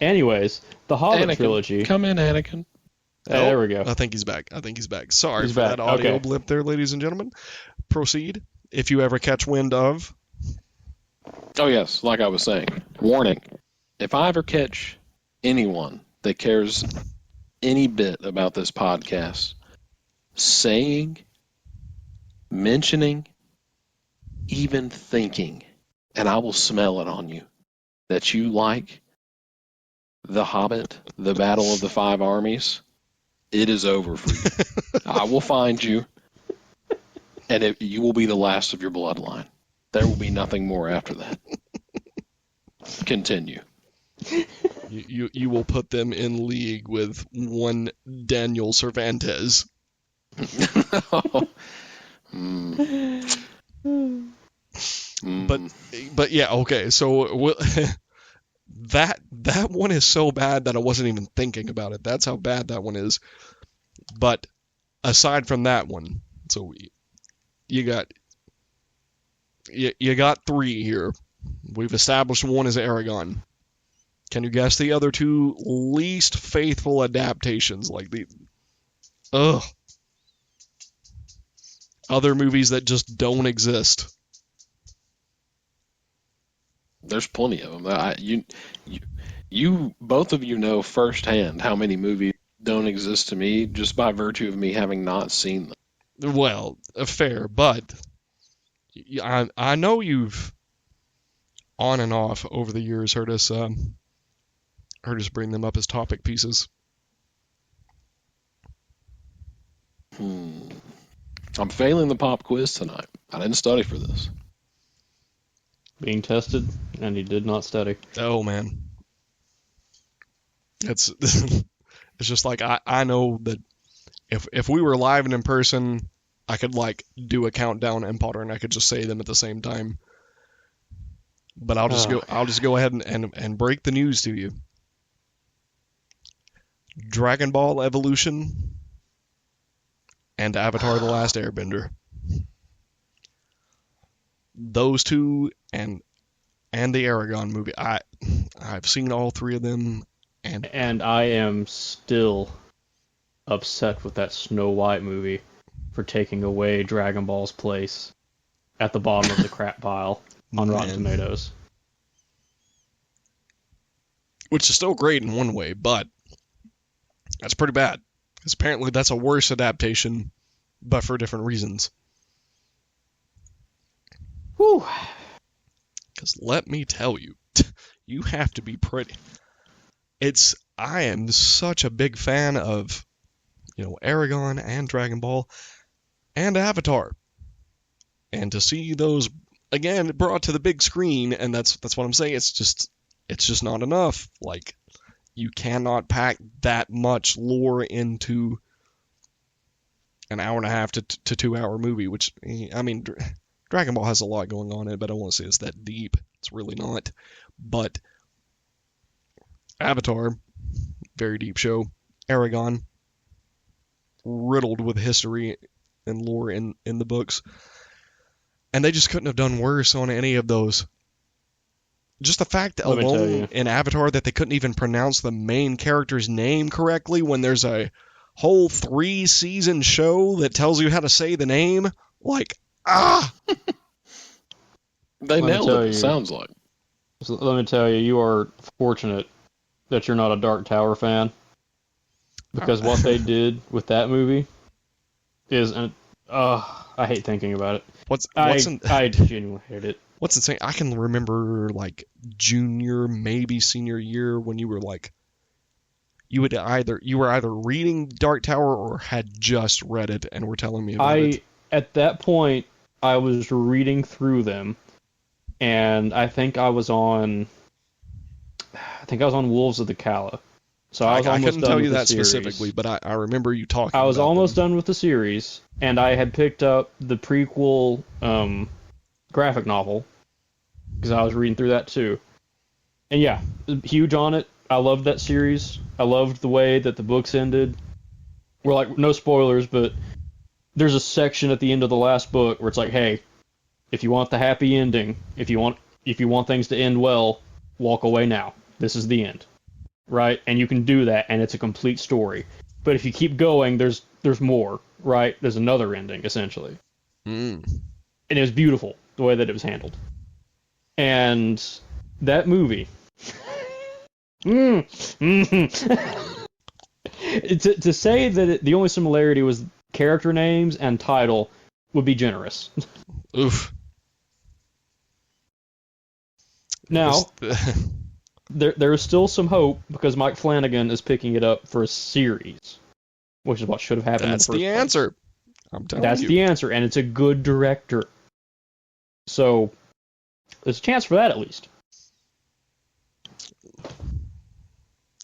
Anyways, the Hobbit Anakin. trilogy. Come in, Anakin. There we go. I think he's back. Sorry He's for back. that audio Okay. blip there, ladies and gentlemen. Proceed. If you ever catch wind of... Oh yes, like I was saying. Warning. If I ever catch anyone that cares any bit about this podcast saying, mentioning, even thinking, and I will smell it on you, that you like The Hobbit, The Battle of the 5 Armies, it is over for you. I will find you, and you will be the last of your bloodline. There will be nothing more after that. Continue. You will put them in league with one Daniel Cervantes. But yeah, okay. So that one is so bad that I wasn't even thinking about it. That's how bad that one is. But aside from that one, so you got 3 here. We've established one is Aragon. Can you guess the other 2 least faithful adaptations? Like other movies that just don't exist. There's plenty of them. You both of you know firsthand how many movies don't exist to me just by virtue of me having not seen them. Well, fair, but I know you've on and off over the years heard us bring them up as topic pieces. I'm failing the pop quiz tonight. I didn't study for this. Being tested, and he did not study. Oh man, it's it's just like I know that if we were live and in person, I could like do a countdown and Potter and I could just say them at the same time. But I'll just go ahead and break the news to you. Dragon Ball Evolution and Avatar The Last Airbender. Those 2 and the Aragon movie. I've seen all 3 of them And I am still upset with that Snow White movie for taking away Dragon Ball's place at the bottom of the crap pile on Rotten Tomatoes. Which is still great in one way, but that's pretty bad. Because apparently that's a worse adaptation, but for different reasons. Whew. Because let me tell you, you have to be pretty. I am such a big fan of, Aragon and Dragon Ball and Avatar. And to see those, again, brought to the big screen, and that's what I'm saying, it's just not enough. Like, you cannot pack that much lore into an hour and a half to 2 hour movie, which, I mean, Dragon Ball has a lot going on in it, but I don't want to say it's that deep. It's really not. But Avatar, very deep show. Aragon, riddled with history and lore in the books. and they just couldn't have done worse on any of those. Just the fact Let me tell alone you. in Avatar that they couldn't even pronounce the main character's name correctly when there's a whole 3-season show that tells you how to say the name. Like, They Let me nailed tell it, it you. sounds like. So let me tell you, you are fortunate that you're not a Dark Tower fan, because what they did with that movie is, I hate thinking about it. I genuinely hate it. What's insane? I can remember like junior, maybe senior year when you were like, you were either reading Dark Tower or had just read it and were telling me about it. At that point, I was reading through them, and I think I was on Wolves of the Calla. So I was I almost couldn't done tell with you the that series. specifically, but I remember you talking I was about almost them. done with the series, and I had picked up the prequel graphic novel because I was reading through that too. And yeah, huge on it. I loved that series. I loved the way that the books ended. We're like, no spoilers, but there's a section at the end of the last book where it's like, hey, if you want the happy ending, if you want things to end well, walk away now. This is the end, right? And you can do that, and it's a complete story. But if you keep going, there's more, right? There's another ending, essentially. Mm. And it was beautiful the way that it was handled. And that movie. To say that the only similarity was character names and title would be generous. Oof. Now, there is still some hope because Mike Flanagan is picking it up for a series, which is what should have happened. That's in the first the place. answer. I'm telling That's you. the answer, and it's a good director. So there's a chance for that at least.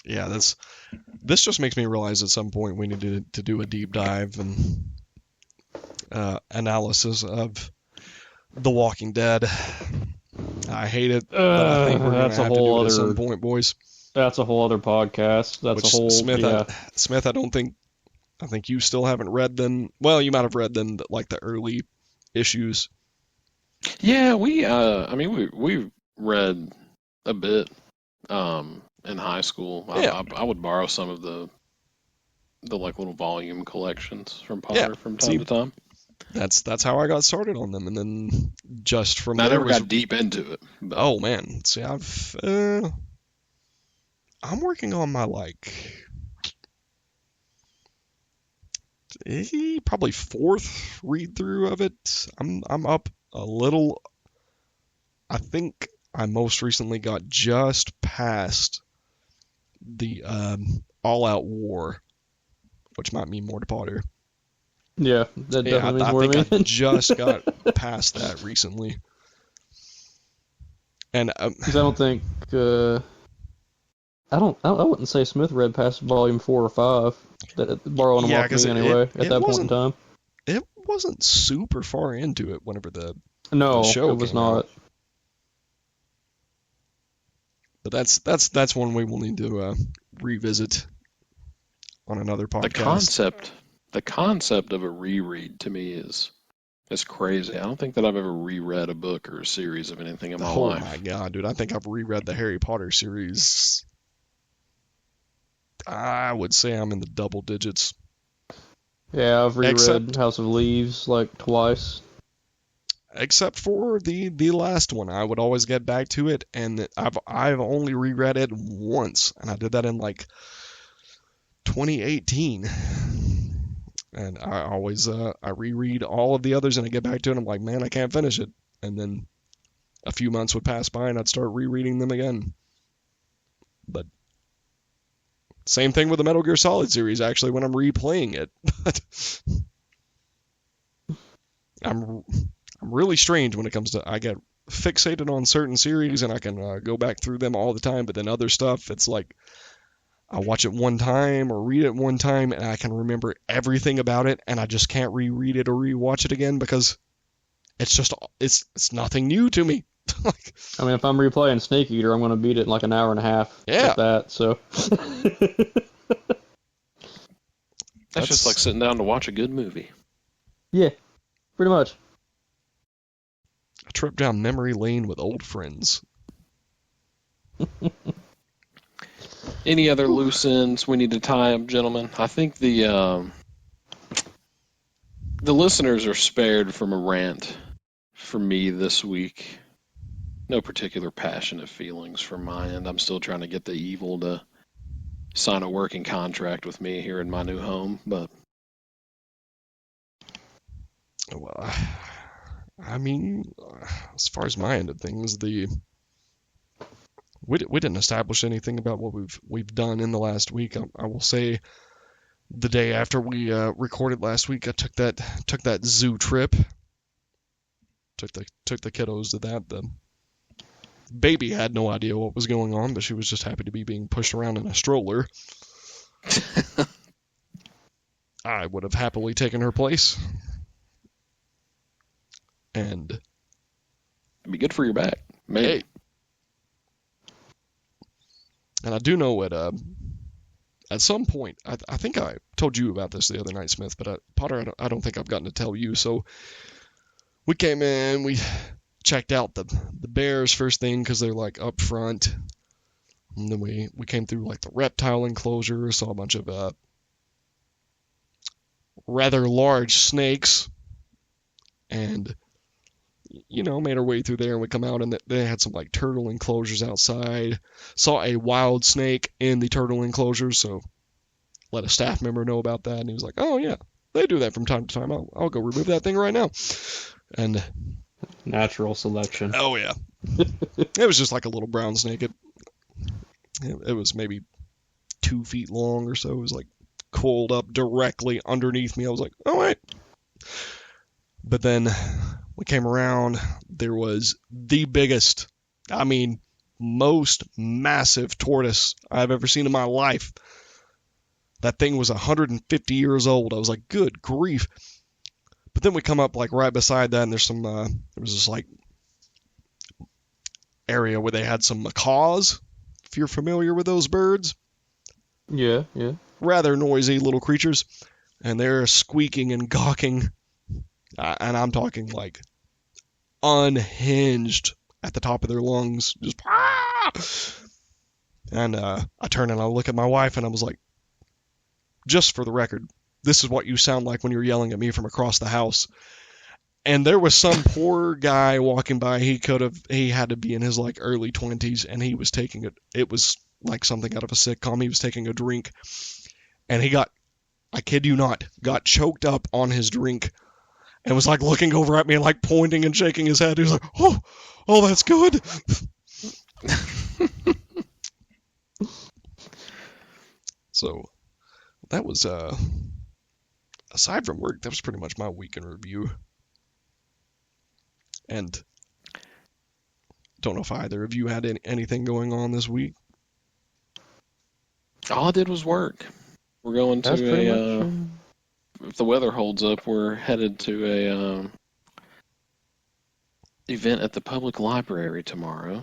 Yeah, this just makes me realize at some point we need to do a deep dive and analysis of The Walking Dead. I hate it, but I think we're going to have to do it at some point, boys. That's a whole other podcast. That's Which, a whole Smith, I think you still haven't read them. Well, you might have read them, like the early issues. Yeah, we read a bit in high school. Yeah. I would borrow some of the like little volume collections from Potter from time to time. That's how I got started on them, and then just from there, I never got deep into it. But. Oh man, see, I'm working on my probably 4th read through of it. I'm up a little. I think I most recently got just past the all-out war, which might mean more to Potter. Yeah, that definitely means more to me. I think I just got past that recently. And because I don't think I wouldn't say Smith read past volume 4 or 5. That borrowing them off me anyway at that point in time. It wasn't super far into it whenever the show it was came not. out. But that's one we will need to revisit on another podcast. The concept of a reread to me is crazy. I don't think that I've ever reread a book or a series of anything in my life. Oh my god, dude! I think I've reread the Harry Potter series. I would say I'm in the double digits. Yeah, I've reread House of Leaves like twice. Except for the last one, I would always get back to it, and I've only reread it once, and I did that in like 2018. And I always I reread all of the others, and I get back to it, and I'm like, man, I can't finish it. And then a few months would pass by, and I'd start rereading them again. But same thing with the Metal Gear Solid series, actually, when I'm replaying it. I'm really strange when it comes to, I get fixated on certain series and I can go back through them all the time, but then other stuff, it's like I watch it one time or read it one time and I can remember everything about it, and I just can't reread it or rewatch it again because it's nothing new to me. I mean, if I'm replaying Snake Eater, I'm going to beat it in like an hour and a half. Yeah. With that, so. That's just like sitting down to watch a good movie. Yeah, pretty much. trip down memory lane with old friends. Any other loose ends we need to tie up, gentlemen? I think the listeners are spared from a rant from me this week. No particular passionate feelings from my end. I'm still trying to get the evil to sign a working contract with me here in my new home, but Well, I mean, as far as my end of things, we didn't establish anything about what we've done in the last week. I will say, the day after we recorded last week, I took that zoo trip. Took the kiddos to that. The baby had no idea what was going on, but she was just happy to be being pushed around in a stroller. I would have happily taken her place. And it'd be good for your back, maybe. Hey, and I do know at some point, I think I told you about this the other night, Smith, but Potter, I don't think I've gotten to tell you. So we came in, we checked out the bears first thing because they're like up front. And then we came through like the reptile enclosure, saw a bunch of rather large snakes, and made our way through there, and we come out, and they had some like turtle enclosures outside. Saw a wild snake in the turtle enclosure, so let a staff member know about that, and he was like, "Oh yeah, they do that from time to time. I'll go remove that thing right now." And natural selection. oh yeah, it was just like a little brown snake. It was maybe 2 feet long or so. It was like coiled up directly underneath me. I was like, "Oh wait." But then we came around, there was the biggest, I mean, most massive tortoise I've ever seen in my life. That thing was 150 years old. I was like, good grief. But then we come up like right beside that, and there's there was this like area where they had some macaws, if you're familiar with those birds. Yeah. Rather noisy little creatures, and they're squeaking and gawking. And I'm talking like unhinged at the top of their lungs, just And I turn and I look at my wife, and I was like, just for the record, this is what you sound like when you're yelling at me from across the house. And there was some poor guy walking by. He had to be in his like early 20s, and he was taking it was like something out of a sitcom. He was taking a drink, and he got, I kid you not, got choked up on his drink. And was like looking over at me and like pointing and shaking his head. He was like, oh, that's good. So that was, aside from work, that was pretty much my week in review. And don't know if either of you had anything going on this week. All I did was work. We're going to if the weather holds up, we're headed to a event at the public library tomorrow.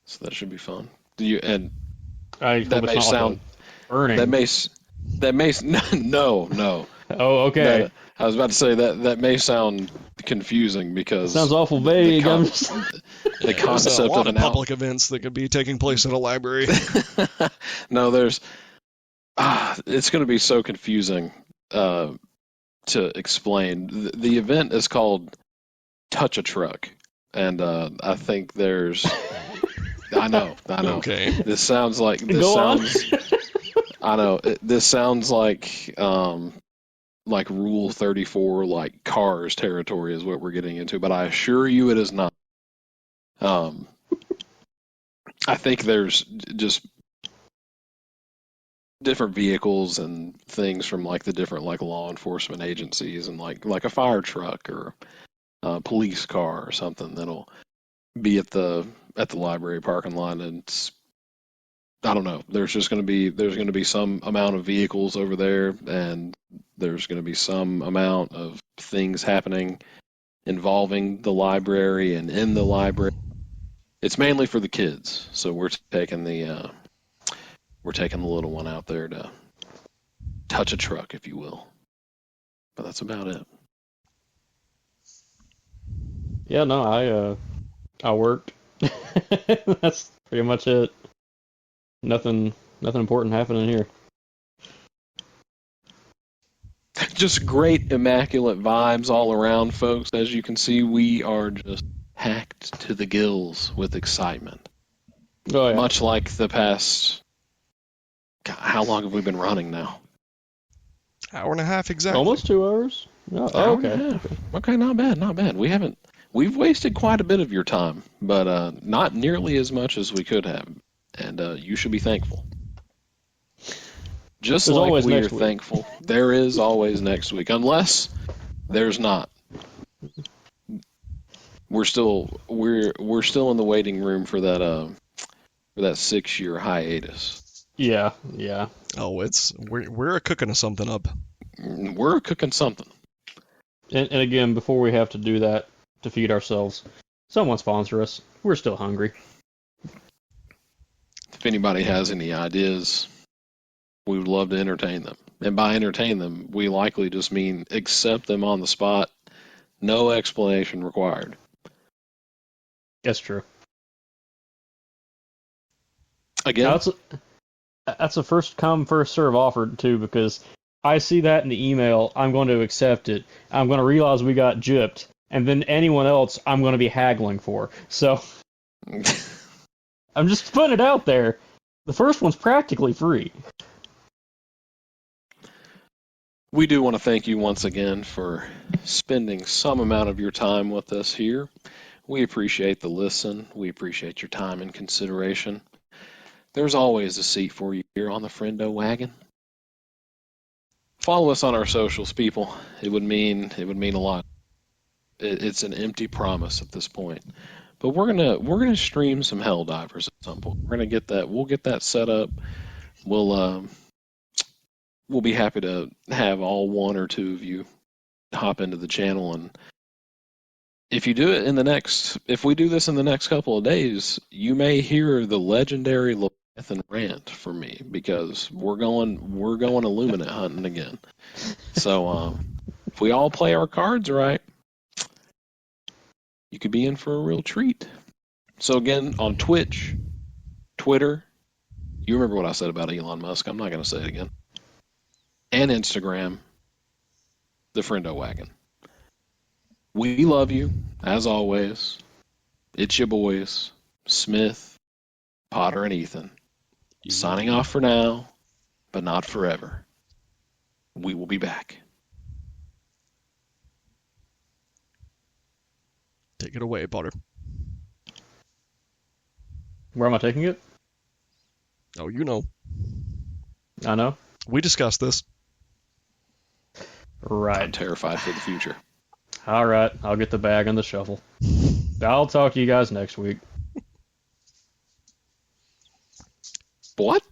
So that should be fun. That may sound burning. That may no. Oh, okay. I was about to say that may sound confusing because sounds awful vague. The concept a lot of of public events that could be taking place at a library. No, it's going to be so confusing to explain. The event is called Touch a Truck, and I think there's. I know. Okay. This sounds like I know. This sounds like Rule 34, like Cars territory is what we're getting into, but I assure you it is not. I think there's just different vehicles and things from like the different like law enforcement agencies and like a fire truck or a police car or something that'll be at the library parking lot, and I don't know. There's going to be some amount of vehicles over there, and there's going to be some amount of things happening involving the library and in the library. It's mainly for the kids, so we're taking the little one out there to touch a truck, if you will. But that's about it. Yeah, no, I worked. That's pretty much it. Nothing important happening here. Just great, immaculate vibes all around, folks. As you can see, we are just packed to the gills with excitement. Oh yeah. Much like the past. God, how long have we been running now? Hour and a half exactly. Almost 2 hours. Oh, Hour okay. and a half. Okay, not bad, not bad. We've wasted quite a bit of your time, but not nearly as much as we could have, and you should be thankful. Just There's like always we are next week. thankful, there is always next week, unless there's not. We're still in the waiting room for that 6-year hiatus. Yeah. Oh, we're cooking something up. We're cooking something. And again, before we have to do that to feed ourselves, someone sponsor us. We're still hungry. If anybody has any ideas, we would love to entertain them. And by entertain them, we likely just mean accept them on the spot, no explanation required. That's true. Again, That's a first come, first serve offer too, because I see that in the email, I'm going to accept it. I'm going to realize we got gypped, and then anyone else I'm going to be haggling for. So I'm just putting it out there. The first one's practically free. we do want to thank you once again for spending some amount of your time with us here. We appreciate the listen. We appreciate your time and consideration. There's always a seat for you here on the Friendo Wagon. Follow us on our socials, people. It would mean a lot. It's an empty promise at this point. But we're gonna stream some Helldivers at some point. We'll get that set up. We'll be happy to have all one or two of you hop into the channel, and if we do this in the next couple of days, you may hear the legendary Leviathan rant from me, because we're going Illuminate hunting again. So if we all play our cards right, you could be in for a real treat. So again, on Twitch, Twitter, you remember what I said about Elon Musk, I'm not going to say it again, and Instagram, the Friendo Wagon. We love you, as always. It's your boys, Smith, Potter, and Ethan. Signing off for now, but not forever. We will be back. Take it away, Potter. Where am I taking it? Oh, you know. I know. We discussed this. Right. I'm terrified for the future. All right. I'll get the bag and the shovel. I'll talk to you guys next week. What?